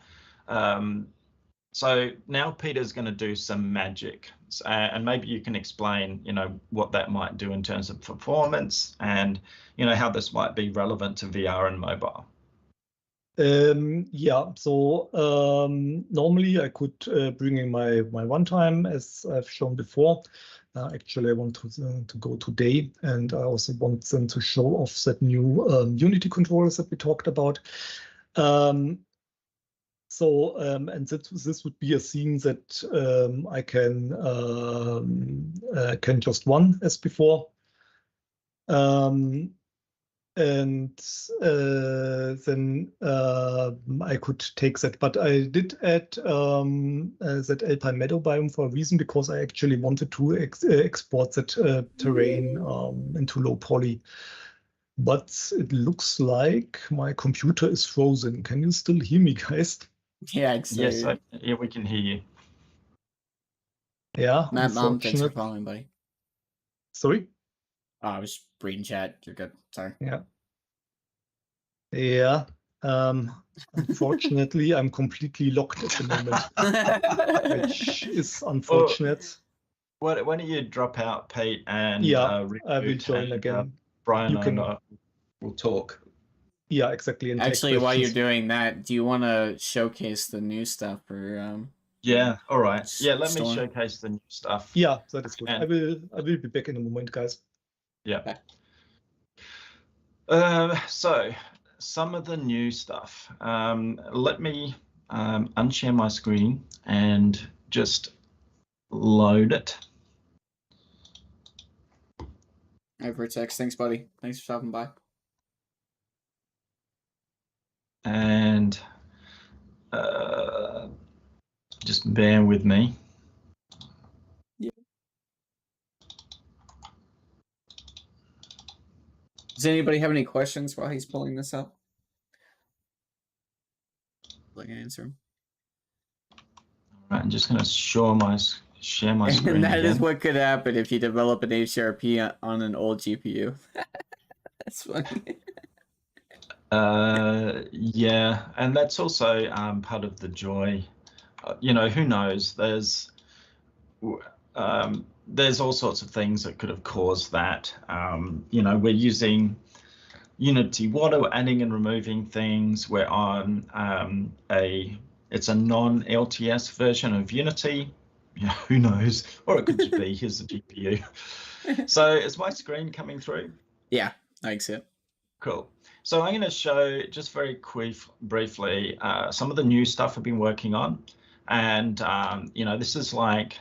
So now Peter's going to do some magic, and maybe you can explain, what that might do in terms of performance, and how this might be relevant to VR and mobile. Yeah, so normally I could bring in my runtime as I've shown before. Actually, I want to go today, and I also want them to show off that new Unity controllers that we talked about. So, and this would be a scene that I can just run as before. And then I could take that. But I did add that Alpine Meadow biome for a reason, because I actually wanted to export that terrain into low poly. But it looks like my computer is frozen. Can you still hear me, guys? Yeah, Yes, excited. yeah, we can hear you. Yeah, Matt, Mom, thanks for unfortunate. following, buddy. Sorry? Oh, I was reading chat. You're good. Sorry. Yeah. Yeah. Unfortunately, I'm completely locked at the moment, which is unfortunate. Why don't you drop out, Pete, and Yeah, I will reboot, join and again. Brian You and can. I will talk. Yeah, exactly. And take Actually, while you're questions. doing that, do you want to showcase the new stuff for Yeah, all right. Yeah, let me Storm? showcase the new stuff. Yeah, that is good. And- I will be back in a moment, guys. Yeah. Okay. So some of the new stuff. Let me unshare my screen and just load it. Hi, Vertex. Thanks, buddy. Thanks for stopping by. And just bear with me. Yeah. Does anybody have any questions while he's pulling this up? I can answer them. All right, I'm just going to share my screen And that again. is what could happen if you develop an HRP on an old GPU. That's funny. Yeah, and that's also part of the joy. You know, who knows? There's all sorts of things that could have caused that. You know, we're using Unity Water, we're adding and removing things. We're on it's a non-LTS version of Unity. Yeah, who knows? Or it could just be here's the GPU. So is my screen coming through? Yeah, I see it. Cool. So I'm going to show just very briefly some of the new stuff I've been working on. And, you know, this is like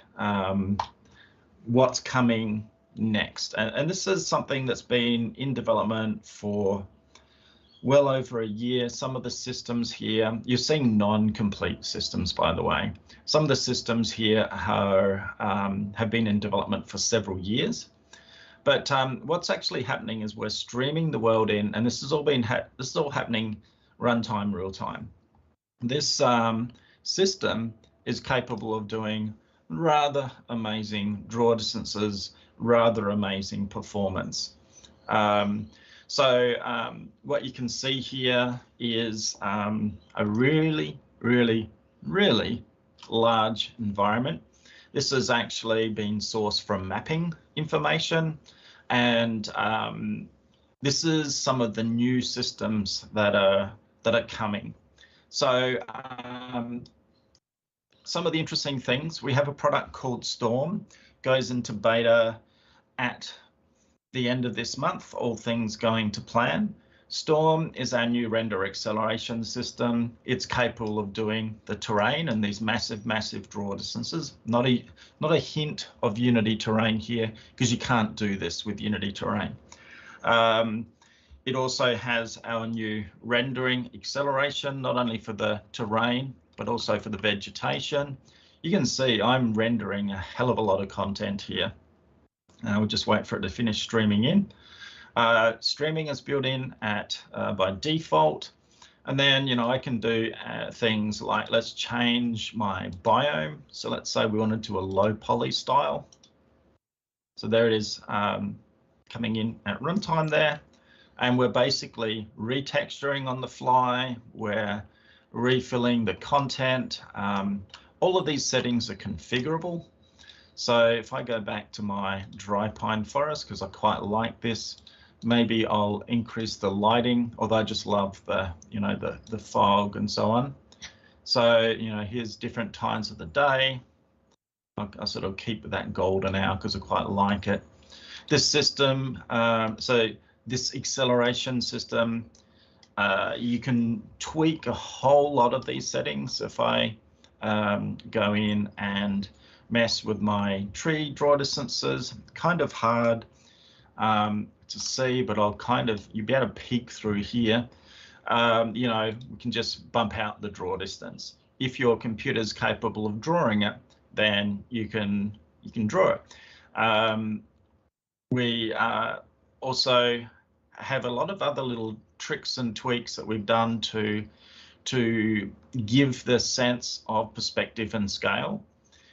what's coming next. And this is something that's been in development for well over a year. Some of the systems here, you're seeing non-complete systems, by the way. Some of the systems here have been in development for several years. But what's actually happening is we're streaming the world in, and this is all happening runtime, real time. This system is capable of doing rather amazing draw distances, rather amazing performance. So what you can see here is a really, really, really large environment. This has actually been sourced from mapping information, and this is some of the new systems that are coming. So some of the interesting things, we have a product called Storm, goes into beta at the end of this month, all things going to plan. Storm is our new render acceleration system. It's capable of doing the terrain and these massive draw distances. Not a hint of Unity terrain here, because you can't do this with Unity terrain. It also has our new rendering acceleration, not only for the terrain, but also for the vegetation. You can see I'm rendering a hell of a lot of content here. We'll just wait for it to finish streaming in. Streaming is built in at by default. And then, you know, I can do things like, let's change my biome. So let's say we want to do a low poly style. So there it is coming in at runtime there. And we're basically retexturing on the fly. We're refilling the content. All of these settings are configurable. So if I go back to my dry pine forest, because I quite like this, maybe I'll increase the lighting, although I just love the, you know, the fog and so on. So, you know, here's different times of the day. I'll sort of keep that golden hour because I quite like it. This system, so this acceleration system you can tweak a whole lot of these settings. If I go in and mess with my tree draw distances, kind of hard to see, but you'll be able to peek through here. You know, we can just bump out the draw distance. If your computer's capable of drawing it, then you can draw it. We also have a lot of other little tricks and tweaks that we've done to give the sense of perspective and scale.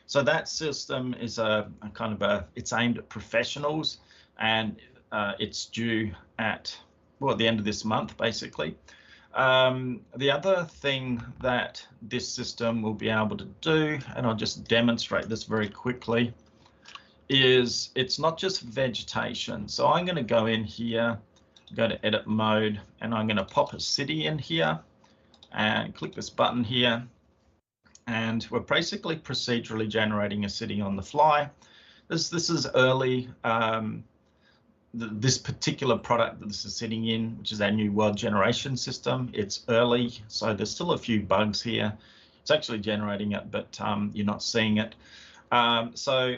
So that system is it's aimed at professionals, and it's due at the end of this month, basically. The other thing that this system will be able to do, and I'll just demonstrate this very quickly, is it's not just vegetation. So I'm going to go in here, go to edit mode, and I'm going to pop a city in here and click this button here. And we're basically procedurally generating a city on the fly. This is early. This particular product that this is sitting in, which is our new world generation system, it's early, so there's still a few bugs here. It's actually generating it, but you're not seeing it. So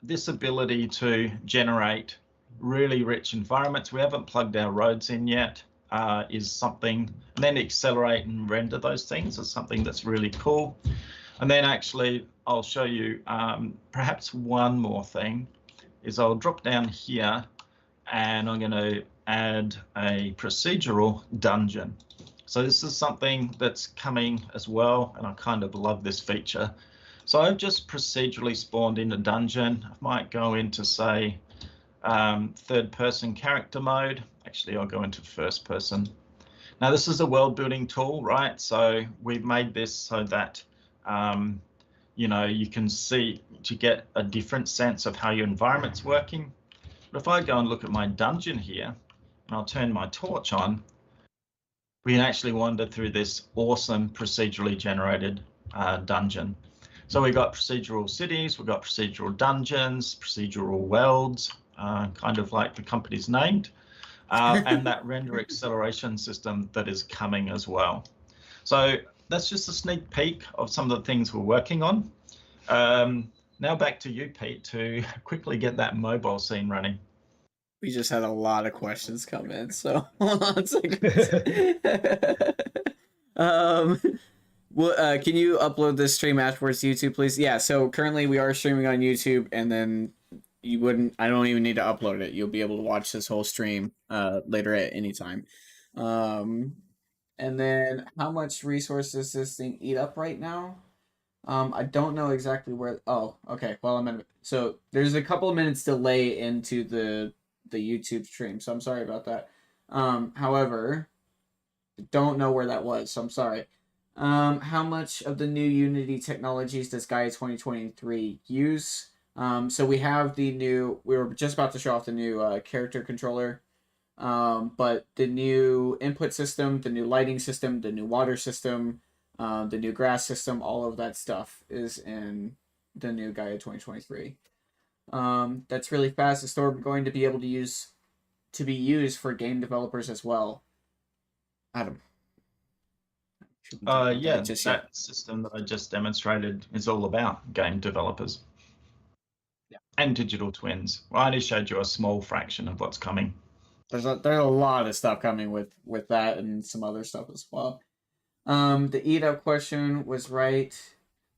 this ability to generate really rich environments, we haven't plugged our roads in yet, is something, and then accelerate and render those things is something that's really cool. And then actually, I'll show you perhaps one more thing, is I'll drop down here, and I'm going to add a procedural dungeon. So this is something that's coming as well, and I kind of love this feature. So I've just procedurally spawned in a dungeon. I might go into, say, third-person character mode. Actually, I'll go into first person. Now, this is a world-building tool, right? So we've made this so that you know, you can see to get a different sense of how your environment's working. But if I go and look at my dungeon here, and I'll turn my torch on, we can actually wander through this awesome procedurally generated dungeon. So we've got procedural cities, we've got procedural dungeons, procedural worlds, kind of like the company's named, and that render acceleration system that is coming as well. So that's just a sneak peek of some of the things we're working on. Now back to you, Pete, to quickly get that mobile scene running. We just had a lot of questions come in, so hold on a second. Can you upload this stream afterwards to YouTube, please? Yeah, so currently we are streaming on YouTube, and then I don't even need to upload it. You'll be able to watch this whole stream later at any time. And then how much resources does this thing eat up right now? I don't know exactly where. Oh, okay. Well, so there's a couple of minutes delay into the YouTube stream, so I'm sorry about that. However, don't know where that was, so I'm sorry. How much of the new Unity technologies does Gaia 2023 use? So we have we were just about to show off the new character controller, but the new input system, the new lighting system, the new water system, the new grass system, all of that stuff is in the new Gaia 2023. That's really fast. It's still going to be able to be used for game developers as well. Adam. Yeah, that system that I just demonstrated is all about game developers. Yeah. And digital twins. Well, I only showed you a small fraction of what's coming. There's a lot of stuff coming with that and some other stuff as well. The eat up question was right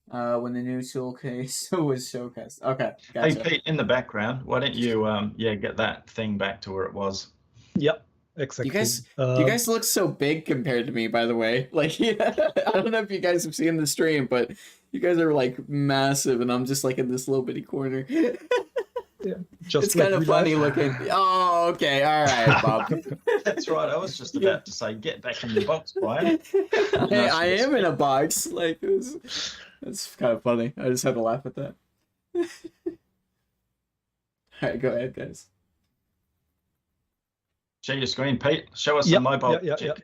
when the new tool case was showcased. Okay, gotcha. Hey Pete, in the background, why don't you get that thing back to where it was? Yep, exactly. You guys look so big compared to me, by the way. Like, yeah, I don't know if you guys have seen the stream, but you guys are like massive, and I'm just like in this little bitty corner. Yeah, it's kind of funny looking. Oh, okay, all right, Bob. That's right. I was just about to say, get back in your box, Brian. Hey, I am in a box. Like, that's kind of funny. I just had to laugh at that. All right, go ahead, guys. Share your screen, Pete. Show us the mobile. Yeah.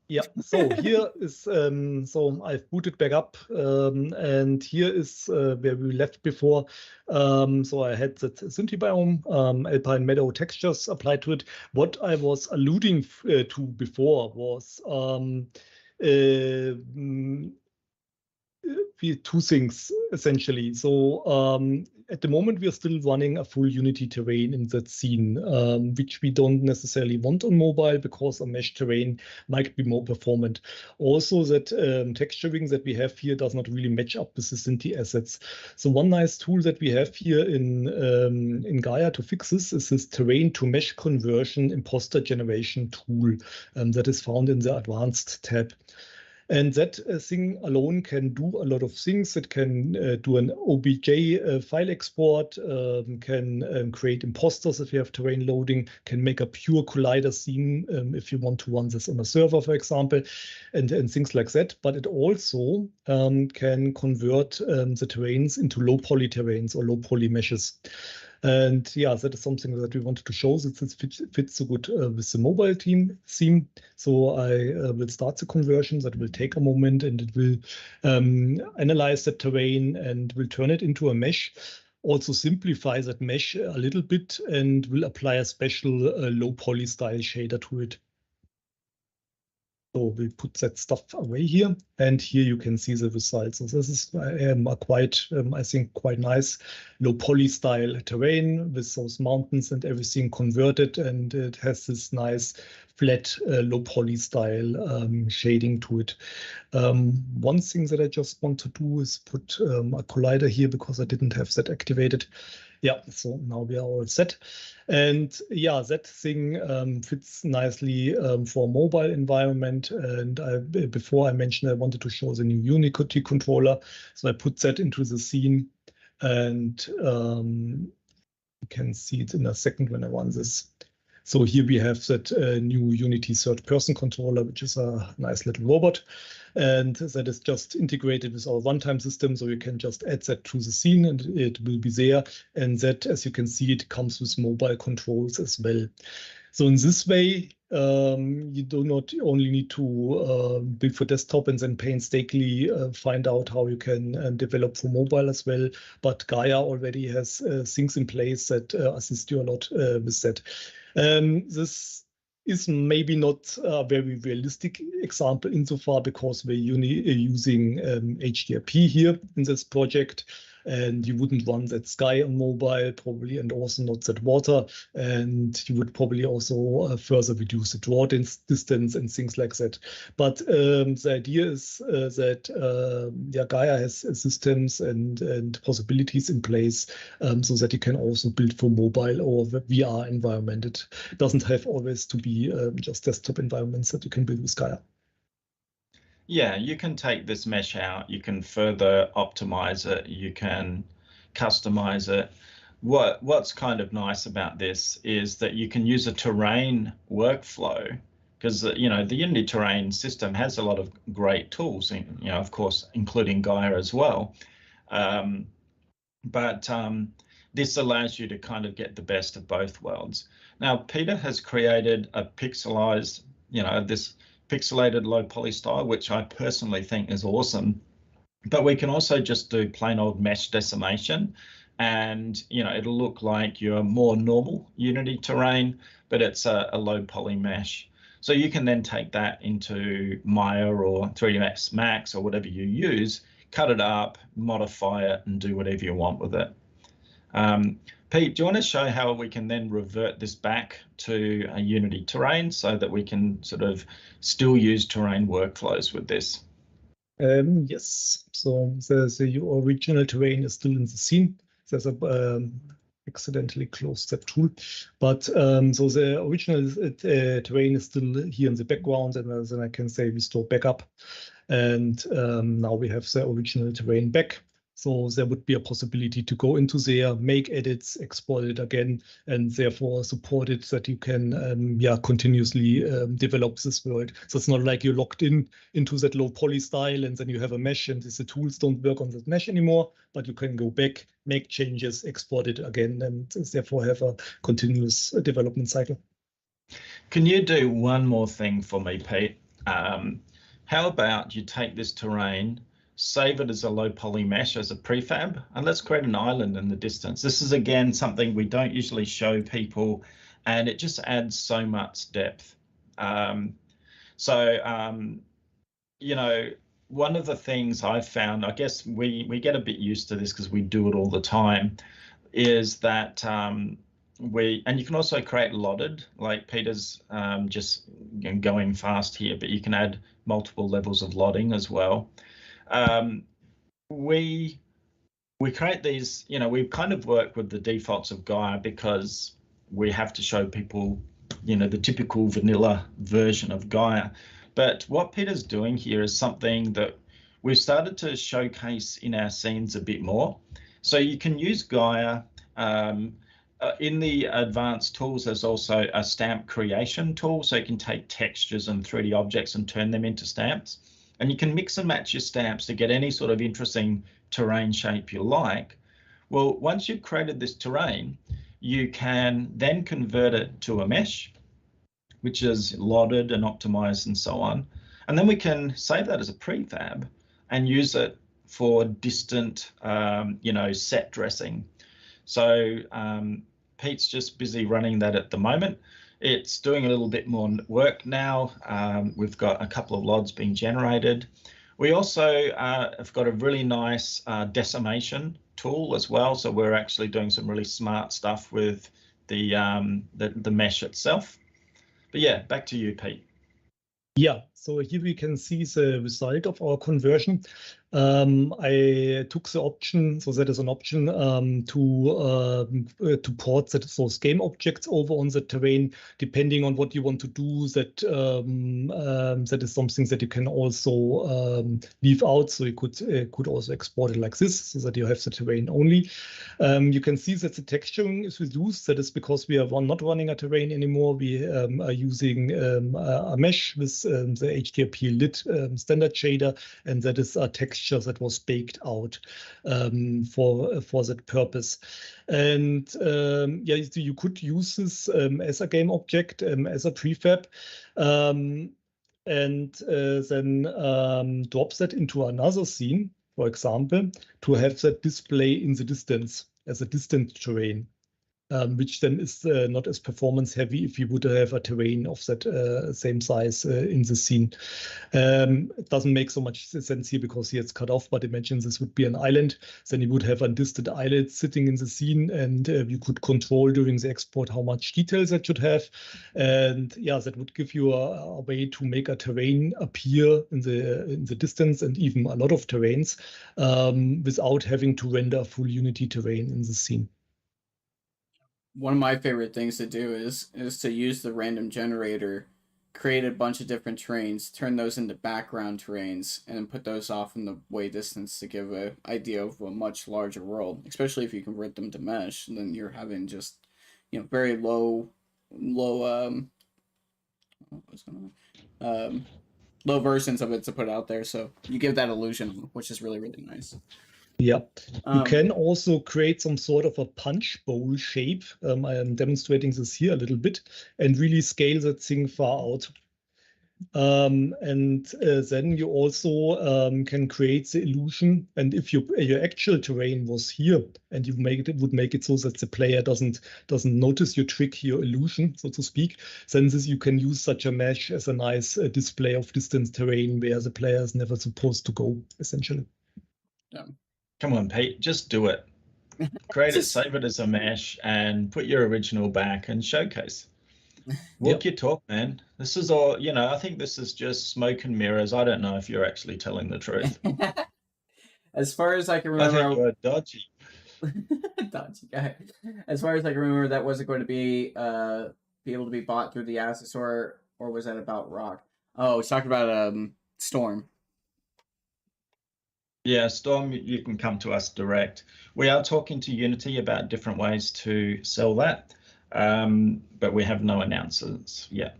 Yeah, so here is, so I've booted back up, and here is where we left before. So I had that Synthi biome, alpine meadow textures applied to it. What I was alluding to before was two things essentially. So at the moment, we are still running a full Unity terrain in that scene, which we don't necessarily want on mobile because a mesh terrain might be more performant. Also, that texturing that we have here does not really match up with the Synthi assets. So one nice tool that we have here in Gaia to fix this is this terrain to mesh conversion imposter generation tool that is found in the advanced tab. And that thing alone can do a lot of things. It can do an OBJ file export, can create imposters if you have terrain loading, can make a pure collider scene if you want to run this on a server, for example, and things like that. But it also can convert the terrains into low poly terrains or low poly meshes. And yeah, that is something that we wanted to show that this fits so good with the mobile theme. So I will start the conversion. That will take a moment, and it will analyze the terrain and will turn it into a mesh. Also simplify that mesh a little bit and will apply a special low poly style shader to it. So we'll put that stuff away here, and here you can see the results. So this is a quite, I think, quite nice low poly style terrain with those mountains and everything converted, and it has this nice flat low poly style shading to it. One thing that I just want to do is put a collider here because I didn't have that activated. Yeah, so now we are all set. And yeah, that thing fits nicely for a mobile environment. And before I mentioned I wanted to show the new Unicode controller. So I put that into the scene, and you can see it in a second when I run this. So here we have that new Unity third-person controller, which is a nice little robot. And that is just integrated with our runtime system. So you can just add that to the scene and it will be there. And that, as you can see, it comes with mobile controls as well. So in this way, you do not only need to build for desktop and then painstakingly find out how you can develop for mobile as well. But Gaia already has things in place that assist you a lot with that. This is maybe not a very realistic example insofar because we're using HDRP here in this project, and you wouldn't run that sky on mobile probably, and also not that water, and you would probably also further reduce the draw distance and things like that. But the idea is that Gaia has systems and possibilities in place so that you can also build for mobile or VR environment. It doesn't have always to be just desktop environments that you can build with Gaia. Yeah, you can take this mesh out, you can further optimize it, you can customize it. What's kind of nice about this is that you can use a terrain workflow because the Unity terrain system has a lot of great tools, of course, including Gaia as well. But this allows you to kind of get the best of both worlds. Now, Peter has created a pixelized, this pixelated low poly style, which I personally think is awesome. But we can also just do plain old mesh decimation, and it'll look like your more normal Unity terrain, but it's a low poly mesh. So you can then take that into Maya or 3ds Max or whatever you use, cut it up, modify it, and do whatever you want with it. Pete, do you want to show how we can then revert this back to a Unity terrain so that we can sort of still use terrain workflows with this? Yes. So the original terrain is still in the scene. There's a accidentally closed that tool, but so the original terrain is still here in the background, and then I can say restore backup, and now we have the original terrain back. So there would be a possibility to go into there, make edits, export it again, and therefore support it that you can continuously develop this world. So it's not like you're locked into that low poly style and then you have a mesh and the tools don't work on that mesh anymore, but you can go back, make changes, export it again, and therefore have a continuous development cycle. Can you do one more thing for me, Pete? How about you take this terrain, save it as a low poly mesh as a prefab, and let's create an island in the distance. This is again something we don't usually show people, and it just adds so much depth. You know, one of the things I've found, I guess we get a bit used to this because we do it all the time, is that and you can also create lotted, like Peter's just going fast here, but you can add multiple levels of lotting as well. We create these, you know, we kind of work with the defaults of Gaia because we have to show people, you know, the typical vanilla version of Gaia. But what Peter's doing here is something that we've started to showcase in our scenes a bit more. So you can use Gaia. In the advanced tools, there's also a stamp creation tool, so you can take textures and 3D objects and turn them into stamps. And you can mix and match your stamps to get any sort of interesting terrain shape you like. Well, once you've created this terrain, you can then convert it to a mesh, which is lotted and optimized and so on. And then we can save that as a prefab and use it for distant, you know, set dressing. So Pete's just busy running that at the moment. It's doing a little bit more work now. We've got a couple of LODs being generated. We also have got a really nice decimation tool as well. So we're actually doing some really smart stuff with the mesh itself. But yeah, back to you, Pete. Yeah, so here we can see the result of our conversion. I took the option, so that is an option to port those game objects over on the terrain, depending on what you want to do. That is something that you can also leave out. So you could also export it like this, so that you have the terrain only. You can see that the texturing is reduced. That is because we are not running a terrain anymore. We are using a mesh with the HDRP lit standard shader, and that is a texture that was baked out for that purpose. And yeah, you could use this as a game object, as a prefab, and then drop that into another scene, for example, to have that display in the distance as a distant terrain. Which then is not as performance heavy if you would have a terrain of that same size in the scene. It doesn't make so much sense here because here it's cut off, but imagine this would be an island. Then you would have a distant island sitting in the scene, and you could control during the export how much details that should have. And yeah, that would give you a way to make a terrain appear in the distance, and even a lot of terrains, without having to render a full Unity terrain in the scene. One of my favorite things to do is to use the random generator, create a bunch of different terrains, turn those into background terrains, and then put those off in the way distance to give an idea of a much larger world. Especially if you convert them to mesh, then you're having just, you know, very low low versions of it to put out there. So you give that illusion, which is really, really nice. Yeah, you can also create some sort of a punch bowl shape. I am demonstrating this here a little bit, and really scale that thing far out. And then you also can create the illusion. And if your actual terrain was here, and you would make it so that the player doesn't notice your trick, your illusion, so to speak, then you can use such a mesh as a nice display of distance terrain where the player is never supposed to go, essentially. Yeah. Come on, Pete, just do it. Create it, save it as a mesh, and put your original back and showcase. Walk your talk, man. This is all, you know, I think this is just smoke and mirrors. I don't know if you're actually telling the truth. As far as I can remember, I think you're dodgy. Dodgy guy. As far as I can remember, that wasn't going to be able to be bought through the Accessor, or was that about Rock? Oh, it's talking about Storm. Yeah, Storm, you can come to us direct. We are talking to Unity about different ways to sell that, but we have no announcements yet.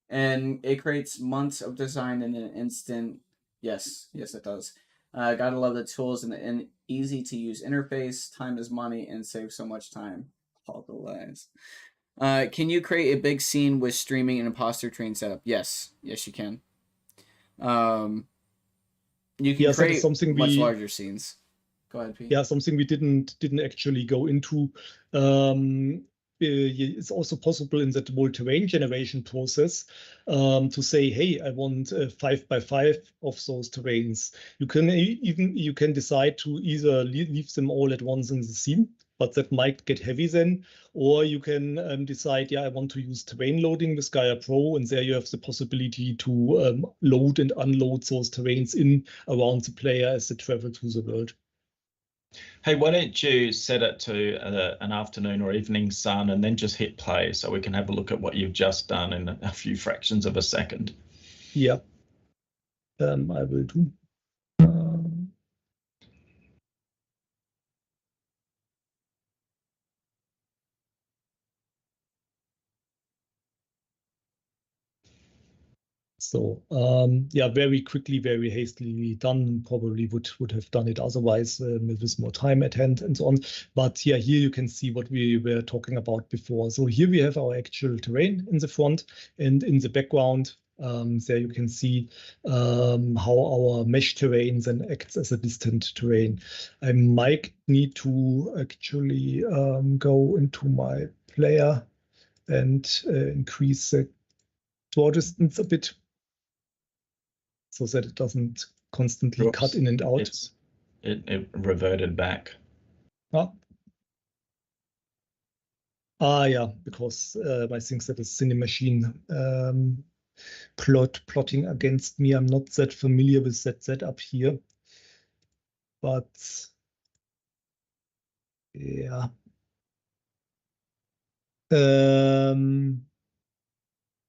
And it creates months of design in an instant. Yes, it does. Gotta love the tools and an easy to use interface. Time is money and saves so much time. All the lies. Can you create a big scene with streaming and imposter train setup? Yes, yes, you can. You can Yes, that is create something much we larger scenes. Go ahead, Pete. yeah, something we didn't actually go into. It's also possible in that whole terrain generation process to say, hey, I want 5x5 of those terrains. You can decide to either leave them all at once in the scene, but that might get heavy then, or you can decide, yeah, I want to use terrain loading with Gaia Pro, and there you have the possibility to load and unload those terrains in around the player as they travel through the world. Hey, why don't you set it to an afternoon or evening sun and then just hit play so we can have a look at what you've just done in a few fractions of a second. Yeah, I will do. So yeah, very quickly, very hastily done. Probably would have done it otherwise with more time at hand and so on. But yeah, here you can see what we were talking about before. So here we have our actual terrain in the front, and in the background, there you can see how our mesh terrain then acts as a distant terrain. I might need to actually go into my player and increase the draw distance a bit, so that it doesn't constantly cut in and out. It reverted back. Yeah, because I think that is Cinemachine plotting against me. I'm not that familiar with that setup here, but yeah.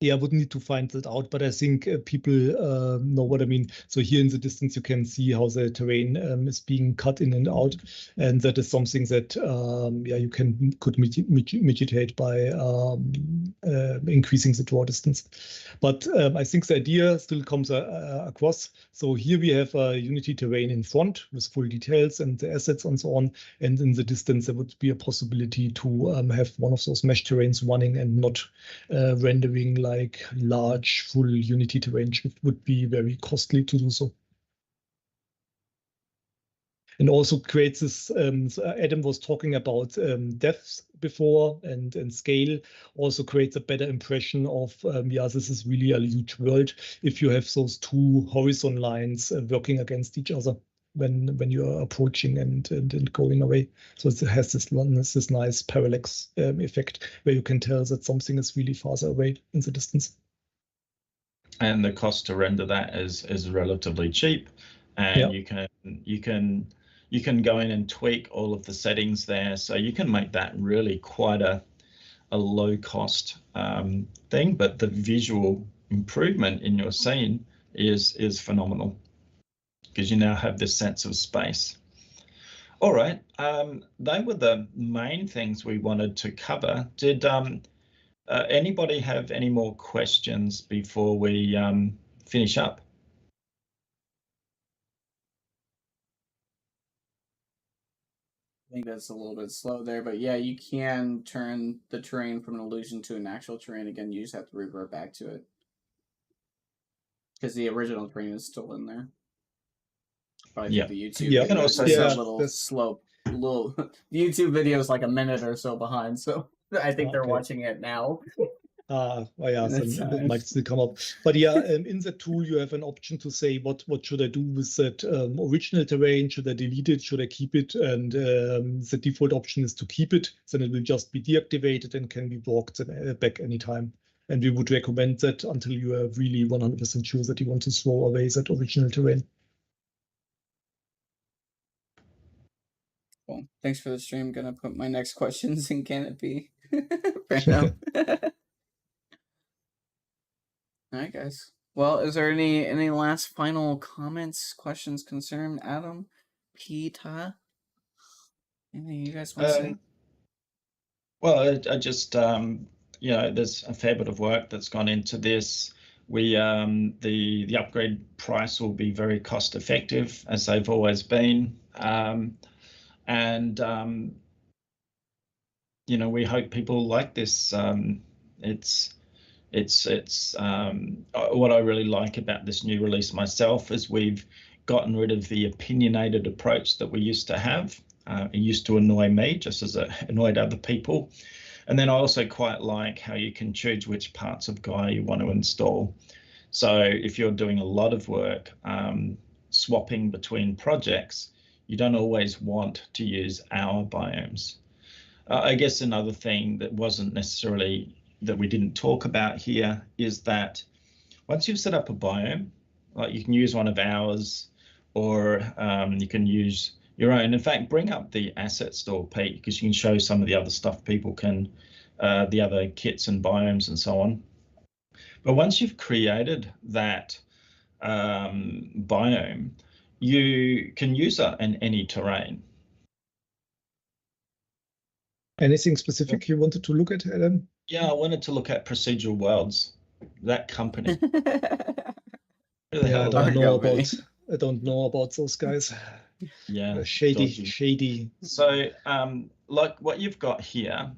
Yeah, I would need to find that out, but I think people know what I mean. So here in the distance, you can see how the terrain is being cut in and out, and that is something that yeah, you could mitigate by increasing the draw distance. But I think the idea still comes across. So here we have a Unity terrain in front with full details and the assets and so on, and in the distance there would be a possibility to have one of those mesh terrains running and not rendering like large full Unity terrain. It would be very costly to do so. And also creates this, so Adam was talking about depth before and scale, also creates a better impression of, yeah, this is really a huge world if you have those two horizon lines working against each other when you're approaching and going away. So it has this nice parallax effect where you can tell that something is really farther away in the distance. And the cost to render that is relatively cheap, and yeah. you can go in and tweak all of the settings there, so you can make that really quite a low cost thing, but the visual improvement in your scene is phenomenal because you now have this sense of space. All right, they were the main things we wanted to cover. Did anybody have any more questions before we finish up? I think that's a little bit slow there, but yeah, you can turn the terrain from an illusion to an actual terrain. Again, you just have to revert back to it because the original terrain is still in there. But I think the YouTube video is a little slow. The YouTube video is like a minute or so behind, so I think they're watching it now. Oh yeah, so that might still come up. But yeah, in the tool, you have an option to say, what should I do with that original terrain? Should I delete it? Should I keep it? And the default option is to keep it. Then it will just be deactivated and can be walked back anytime. And we would recommend that until you are really 100% sure that you want to throw away that original terrain. Well, thanks for the stream. I'm gonna put my next questions in Canopy right now. All right, guys. Well, is there any last final comments, questions, concern, Adam, Peter? Anything you guys want to say? Well, I just you know, there's a fair bit of work that's gone into this. We the upgrade price will be very cost effective, as they've always been, and you know, we hope people like this. It's what I really like about this new release myself is we've gotten rid of the opinionated approach that we used to have. It used to annoy me just as it annoyed other people. And then I also quite like how you can choose which parts of Gaia you want to install. So if you're doing a lot of work swapping between projects, you don't always want to use our biomes. I guess another thing that wasn't necessarily that we didn't talk about here is that once you've set up a biome, like you can use one of ours, or you can use your own. In fact, bring up the asset store, Pete, because you can show some of the other stuff people can, the other kits and biomes and so on. But once you've created that biome, you can use it in any terrain. Anything specific you wanted to look at, Adam? Yeah, I wanted to look at Procedural Worlds, that company. Yeah, I don't know about those guys. Yeah, shady, dodgy. shady. So, like what you've got here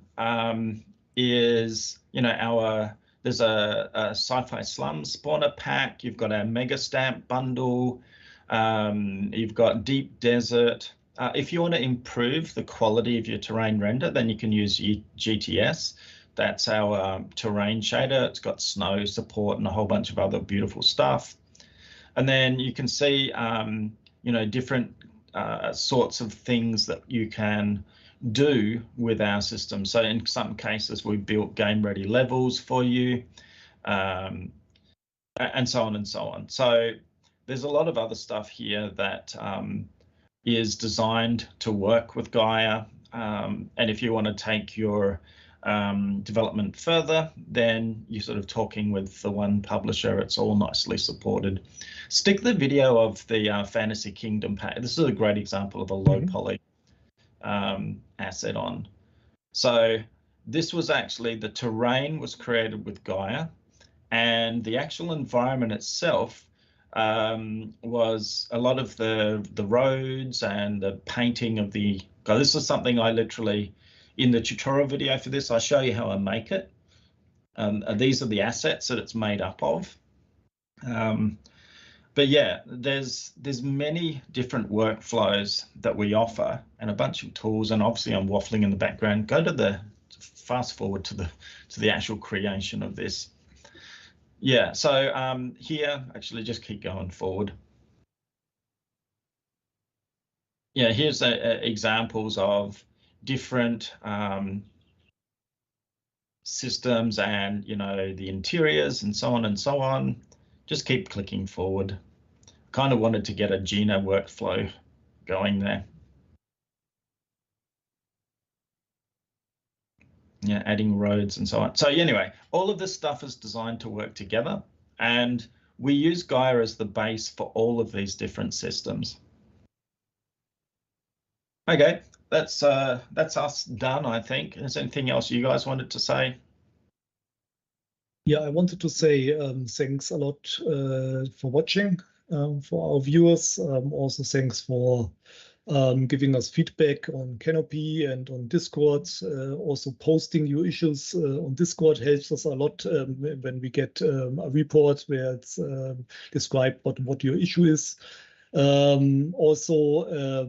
is, you know, there's a sci-fi slum spawner pack. You've got our mega stamp bundle. You've got deep desert. If you want to improve the quality of your terrain render, then you can use GTS. That's our terrain shader. It's got snow support and a whole bunch of other beautiful stuff. And then you can see, you know, different sorts of things that you can do with our system. So in some cases, we built game ready levels for you, and so on and so on. So there's a lot of other stuff here that is designed to work with Gaia. And if you want to take your development further, then you're sort of talking with the one publisher. It's all nicely supported. Stick the video of the Fantasy Kingdom pack. This is a great example of a low poly asset on. So this was actually, the terrain was created with Gaia, and the actual environment itself was a lot of the roads and the painting of the. This is something I literally, in the tutorial video for this, I show you how I make it. These are the assets that it's made up of. But yeah, there's many different workflows that we offer and a bunch of tools. And obviously I'm waffling in the background. Go to the fast forward to the actual creation of this. Yeah, so here, actually just keep going forward. Yeah, here's examples of different systems and, you know, the interiors and so on and so on. Just keep clicking forward. Kind of wanted to get a Gina workflow going there. Yeah, adding roads and so on. So anyway, all of this stuff is designed to work together, and we use Gaia as the base for all of these different systems. Okay, that's us done, I think. Is there anything else you guys wanted to say? Yeah, I wanted to say thanks a lot for watching, for our viewers. Also thanks for giving us feedback on Canopy and on Discord. Also posting your issues on Discord helps us a lot when we get a report where it's described what your issue is. Also,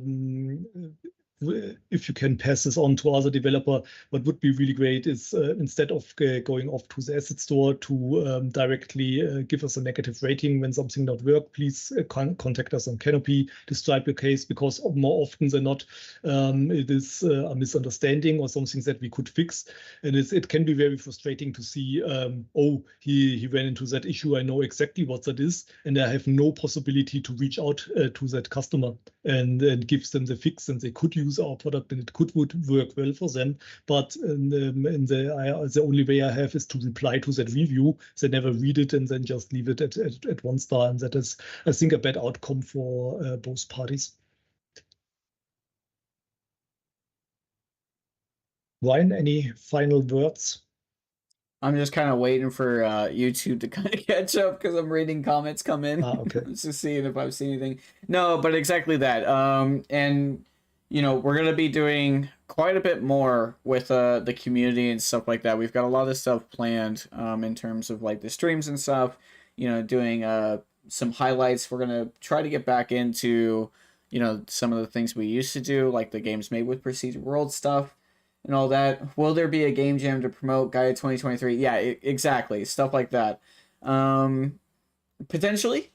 if you can pass this on to other developer, what would be really great is instead of going off to the asset store to directly give us a negative rating when something not work, please contact us on Canopy, describe your case, because more often than not, it is a misunderstanding or something that we could fix. And it can be very frustrating to see, oh, he ran into that issue. I know exactly what that is, and I have no possibility to reach out to that customer and give them the fix, and they could use our product and it would work well for them. But the only way I have is to reply to that review. They never read it and then just leave it at 1 star, and that is, I think, a bad outcome for both parties. Ryan, any final words? I'm just kind of waiting for YouTube to kind of catch up because I'm reading comments come in. Okay. Just seeing if I've seen anything. No, but exactly that. And you know, we're gonna be doing quite a bit more with the community and stuff like that. We've got a lot of stuff planned in terms of like the streams and stuff. You know, doing some highlights. We're gonna try to get back into, you know, some of the things we used to do, like the games made with Procedural World stuff and all that. Will there be a game jam to promote Gaia 2023? Yeah, exactly, stuff like that. Potentially,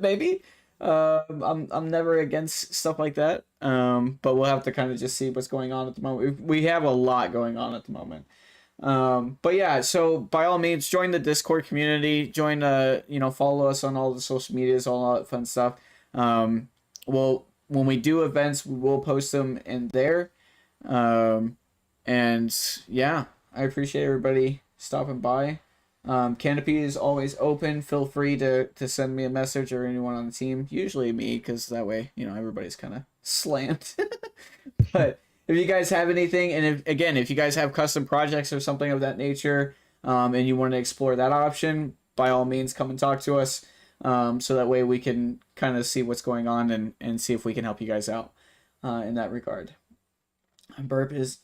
maybe. I'm never against stuff like that. But we'll have to kind of just see what's going on at the moment. We have a lot going on at the moment. But yeah, so by all means, join the Discord community. Join, you know, follow us on all the social medias, all that fun stuff. Well, when we do events, we will post them in there. And yeah, I appreciate everybody stopping by. Canopy is always open. Feel free to send me a message or anyone on the team. Usually me, because that way, you know, everybody's kind of slammed. But if you guys have anything, and if you guys have custom projects or something of that nature, and you want to explore that option, by all means, come and talk to us. So that way we can kind of see what's going on and see if we can help you guys out in that regard. Burp is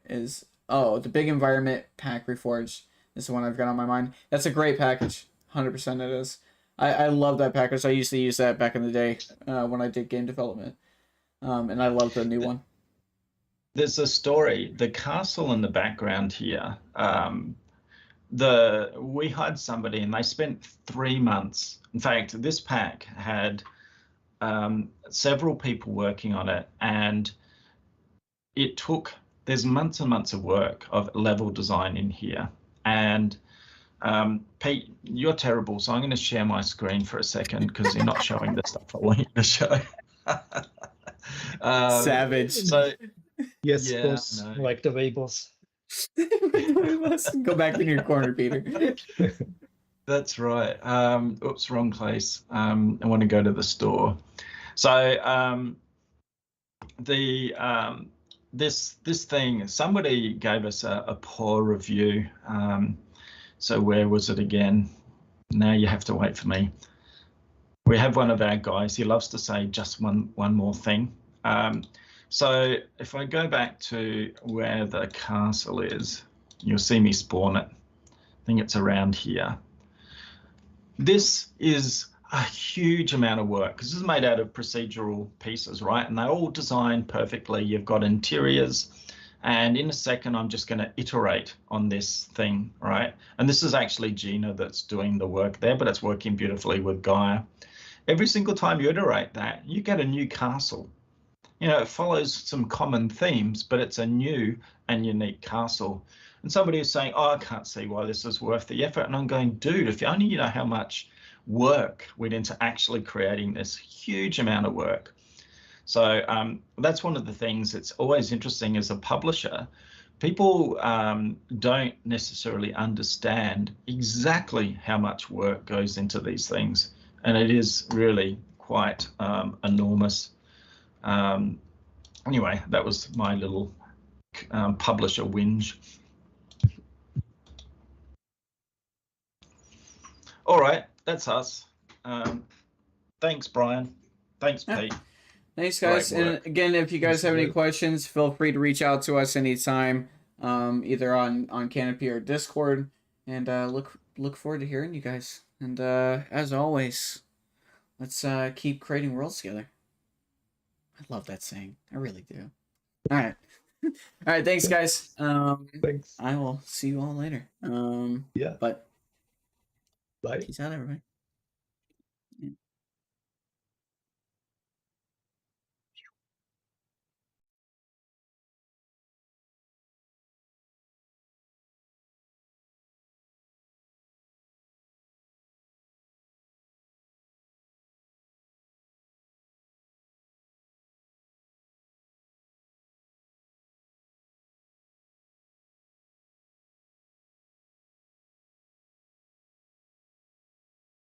the big environment pack reforged. This is the one I've got on my mind. That's a great package. 100% it is. I love that package. I used to use that back in the day when I did game development. And I love the new one. There's a story. The castle in the background here. We hired somebody and they spent 3 months. In fact, this pack had several people working on it, and there's months and months of work of level design in here. And Pete, you're terrible, so I'm going to share my screen for a second because you're not showing the stuff I want you to show. Savage. So Yes, yeah, boss, no. like the way, boss. Go back in your corner, Peter. That's right. Oops, wrong place. I want to go to the store. So this thing, somebody gave us a poor review. So where was it again? Now you have to wait for me. We have one of our guys. He loves to say just one more thing. So if I go back to where the castle is, you'll see me spawn it. I think it's around here. This is a huge amount of work because this is made out of procedural pieces, right? And they're all designed perfectly. You've got interiors, and in a second, I'm just going to iterate on this thing, right? And this is actually Gina that's doing the work there, but it's working beautifully with Gaia. Every single time you iterate that, you get a new castle. You know, it follows some common themes, but it's a new and unique castle. And somebody is saying, oh, I can't see why this is worth the effort. And I'm going, dude, if you only know how much work went into actually creating this huge amount of work. So that's one of the things that's always interesting as a publisher. People don't necessarily understand exactly how much work goes into these things. And it is really quite enormous. Anyway, that was my little publisher whinge. All right, that's us. Thanks, Brian. Thanks, Pete. Thanks, guys. And again, if you guys have any questions, feel free to reach out to us anytime, either on Canopy or Discord. And look forward to hearing you guys. And as always, let's keep creating worlds together. I love that saying. I really do. All right. All right. Thanks, guys. Thanks. I will see you all later. Yeah. But Bye. peace out, everybody.